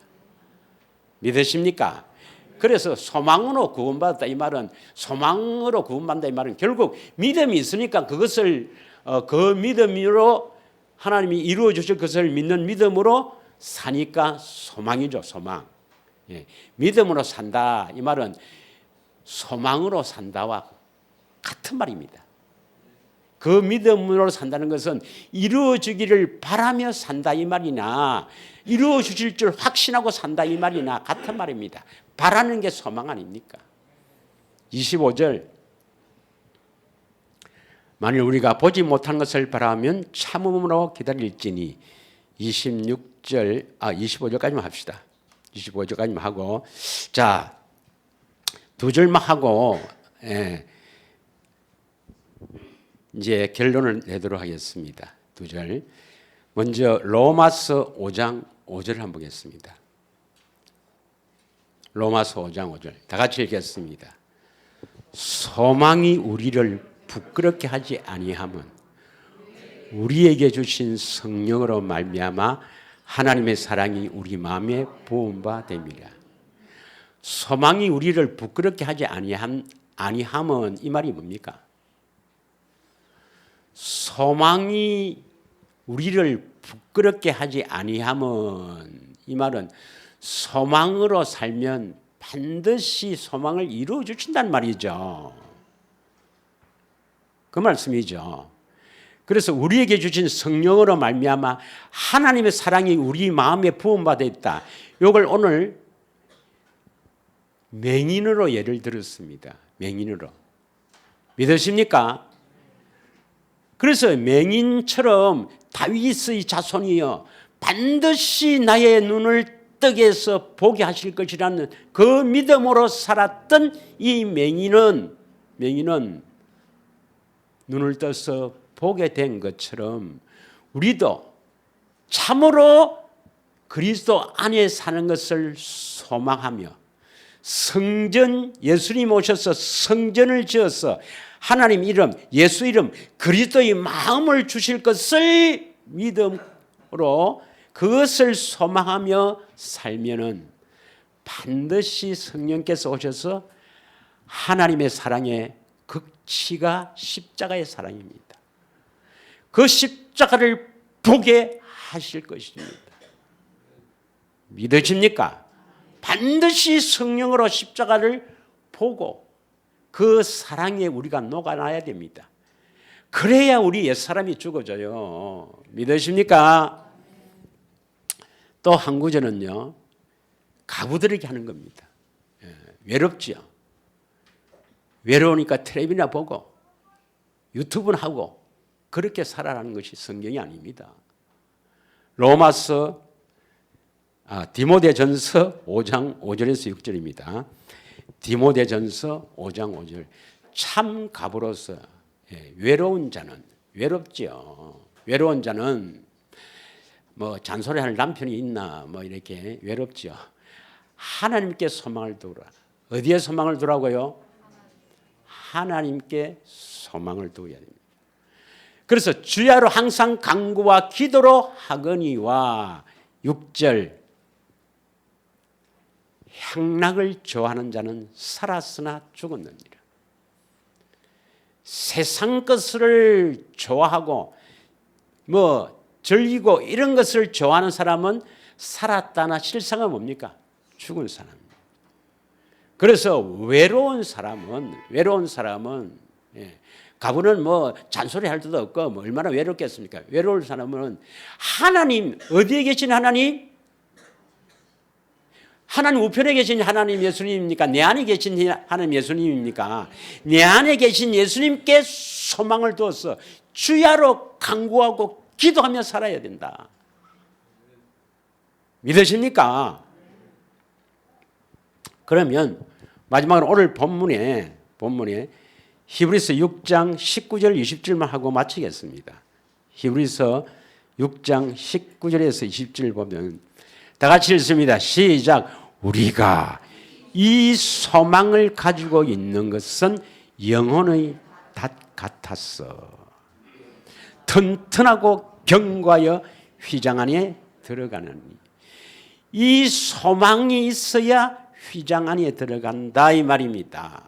믿으십니까? 그래서 소망으로 구원받았다 이 말은, 소망으로 구원받는다 이 말은 결국 믿음이 있으니까 그것을 그 믿음으로 하나님이 이루어 주실 것을 믿는 믿음으로 사니까 소망이죠. 소망. 믿음으로 산다 이 말은 소망으로 산다와 같은 말입니다. 그 믿음으로 산다는 것은 이루어지기를 바라며 산다 이 말이나 이루어주실 줄 확신하고 산다 이 말이나 같은 말입니다. 바라는 게 소망 아닙니까? 25절, 만일 우리가 보지 못한 것을 바라면 참음으로 기다릴지니. 25절까지만 합시다. 25절까지만 하고, 자, 두 절만 하고 이제 결론을 내도록 하겠습니다. 두 절. 먼저 로마서 5장 5절을 한번 보겠습니다. 로마서 5장 5절. 다 같이 읽겠습니다. 소망이 우리를 부끄럽게 하지 아니함은 우리에게 주신 성령으로 말미암아 하나님의 사랑이 우리 마음에 부은 바 됨이라. 소망이 우리를 부끄럽게 하지 아니함은 이 말이 뭡니까? 소망이 우리를 부끄럽게 하지 아니함은 이 말은 소망으로 살면 반드시 소망을 이루어 주신다는 말이죠. 그 말씀이죠. 그래서 우리에게 주신 성령으로 말미암아 하나님의 사랑이 우리 마음에 부음받아 있다. 이걸 오늘 맹인으로 예를 들었습니다. 맹인으로. 믿으십니까? 그래서 맹인처럼 다윗의 자손이여 반드시 나의 눈을 뜨게 해서 보게 하실 것이라는 그 믿음으로 살았던 이 맹인은 눈을 떠서 보게 된 것처럼 우리도 참으로 그리스도 안에 사는 것을 소망하며 성전, 예수님 오셔서 성전을 지어서 하나님 이름, 예수 이름, 그리스도의 마음을 주실 것을 믿음으로 그것을 소망하며 살면은 반드시 성령께서 오셔서 하나님의 사랑에 극치가 십자가의 사랑입니다. 그 십자가를 보게 하실 것입니다. 믿으십니까? 반드시 성령으로 십자가를 보고 그 사랑에 우리가 녹아나야 됩니다. 그래야 우리 옛사람이 죽어져요. 믿으십니까? 또 한 구절은요, 가부들에게 하는 겁니다. 외롭지요. 외로우니까 텔레비나 보고 유튜브나 하고 그렇게 살아라는 것이 성경이 아닙니다. 디모데전서 5장 5절에서 6절입니다. 디모데전서 5장 5절. 참 가부로서 외로운 자는 외롭지요. 외로운 자는 뭐 잔소리할 남편이 있나 뭐 이렇게 외롭지요. 하나님께 소망을 두라. 어디에 소망을 두라고요? 하나님께 소망을 두어야 됩니다. 그래서 주야로 항상 간구와 기도로 하거니와 6절 향락을 좋아하는 자는 살았으나 죽었느니라. 세상 것을 좋아하고 뭐 즐기고 이런 것을 좋아하는 사람은 살았다나 실상은 뭡니까? 죽은 사람입니다. 그래서 외로운 사람은 가부는 뭐 잔소리 할 데도 없고 뭐 얼마나 외롭겠습니까? 외로운 사람은 하나님, 어디에 계신 하나님? 하나님 우편에 계신 하나님 예수님입니까? 내 안에 계신 하나님 예수님입니까? 내 안에 계신 예수님께 소망을 두어서 주야로 간구하고 기도하며 살아야 된다. 믿으십니까? 그러면 마지막으로 오늘 본문에 히브리서 6장 19절 20절만 하고 마치겠습니다. 히브리서 6장 19절에서 20절 보면 다 같이 읽습니다. 시작. 우리가 이 소망을 가지고 있는 것은 영혼의 닷 같았어. 튼튼하고 견고하여 휘장 안에 들어가느니. 이 소망이 있어야 휘장 안에 들어간다 이 말입니다.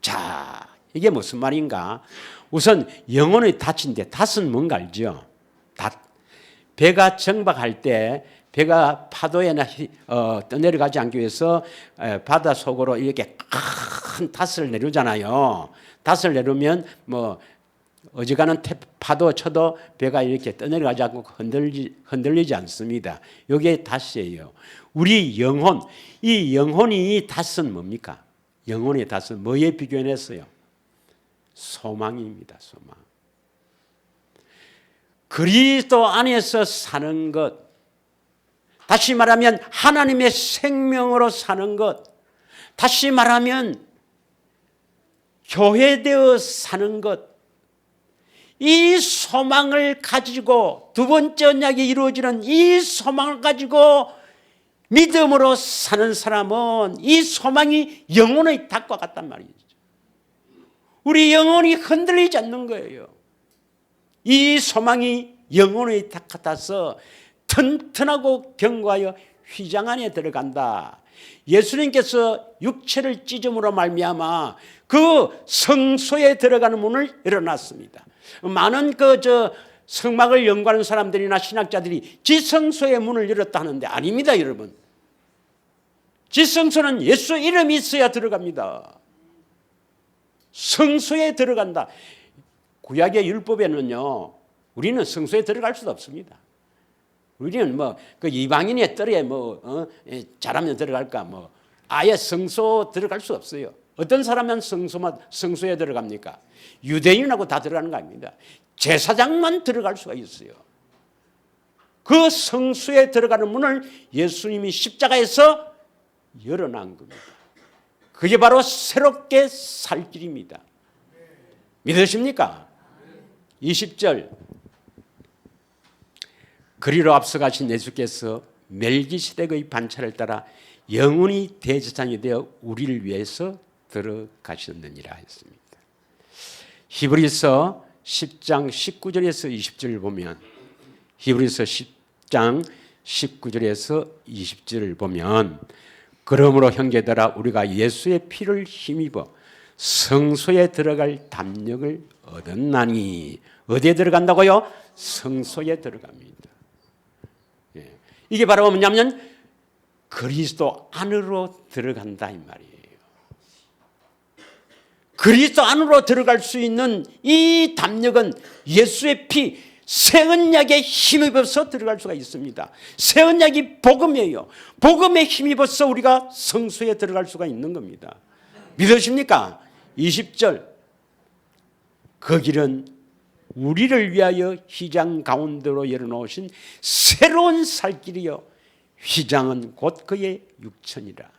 자, 이게 무슨 말인가? 우선 영혼의 닷인데 닷은 뭔가 알죠? 닷. 배가 정박할 때 배가 파도에나 떠내려가지 않기 위해서 바다 속으로 이렇게 큰 닷을 내려잖아요. 닷을 내려면 뭐 어지간한 파도 쳐도 배가 이렇게 떠내려가지 않고 흔들리지 않습니다. 이게 닷이에요. 우리 영혼, 이 영혼이 닷은 뭡니까? 영혼의 닷은 뭐에 비교해냈어요? 소망입니다. 소망. 그리스도 안에서 사는 것, 다시 말하면 하나님의 생명으로 사는 것, 다시 말하면 교회되어 사는 것, 이 소망을 가지고 두 번째 언약이 이루어지는 이 소망을 가지고 믿음으로 사는 사람은 이 소망이 영혼의 닷과 같단 말이죠. 우리 영혼이 흔들리지 않는 거예요. 이 소망이 영혼의 닷 같아서 튼튼하고 견고하여 휘장 안에 들어간다. 예수님께서 육체를 찢음으로 말미암아 그 성소에 들어가는 문을 열어놨습니다. 많은 성막을 연구하는 사람들이나 신학자들이 지성소의 문을 열었다 하는데 아닙니다, 여러분. 지성소는 예수 이름이 있어야 들어갑니다. 성소에 들어간다. 구약의 율법에는요, 우리는 성소에 들어갈 수도 없습니다. 우리는 그 이방인의 뜰에 잘하면 들어갈까 아예 성소 들어갈 수 없어요. 어떤 사람은 성소에 들어갑니까? 유대인하고 다 들어가는 거 아닙니다. 제사장만 들어갈 수가 있어요. 그 성소에 들어가는 문을 예수님이 십자가에서 열어놓은 겁니다. 그게 바로 새롭게 살 길입니다. 믿으십니까? 20절. 그리로 앞서가신 예수께서 멜기세덱의 반차를 따라 영원히 대제사장이 되어 우리를 위해서 들어가셨느니라 했습니다. 히브리서 10장 19절에서 20절을 보면 히브리서 10장 19절에서 20절을 보면 그러므로 형제들아 우리가 예수의 피를 힘입어 성소에 들어갈 담력을 얻었나니. 어디에 들어간다고요? 성소에 들어갑니다. 예. 이게 바로 뭐냐면 그리스도 안으로 들어간다 이 말이에요. 그리스도 안으로 들어갈 수 있는 이 담력은 예수의 피, 새 언약에 힘입어서 들어갈 수가 있습니다. 새 언약이 복음이에요. 복음에 힘입어서 우리가 성소에 들어갈 수가 있는 겁니다. 믿으십니까? 20절 그 길은 우리를 위하여 휘장 가운데로 열어놓으신 새로운 살 길이요 휘장은 곧 그의 육천이라.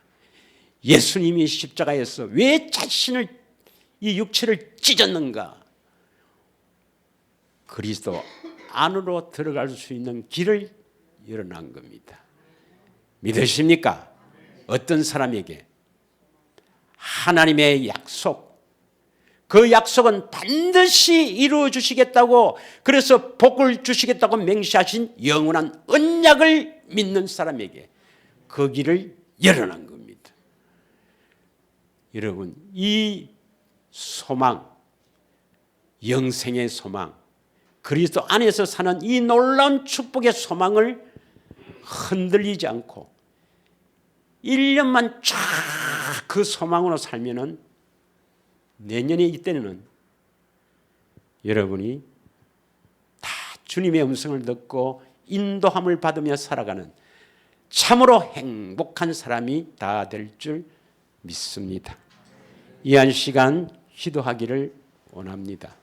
예수님이 십자가에서 왜 자신을 이 육체를 찢었는가? 그리스도 안으로 들어갈 수 있는 길을 열어놓은 겁니다. 믿으십니까? 어떤 사람에게 하나님의 약속, 그 약속은 반드시 이루어 주시겠다고, 그래서 복을 주시겠다고 맹세하신 영원한 언약을 믿는 사람에게 그 길을 열어놓은 겁니다. 여러분, 이 소망, 영생의 소망, 그리스도 안에서 사는 이 놀라운 축복의 소망을 흔들리지 않고 1년만 쫙 그 소망으로 살면은 내년에 이때는 여러분이 다 주님의 음성을 듣고 인도함을 받으며 살아가는 참으로 행복한 사람이 다 될 줄 믿습니다. 이 한 시간 기도하기를 원합니다.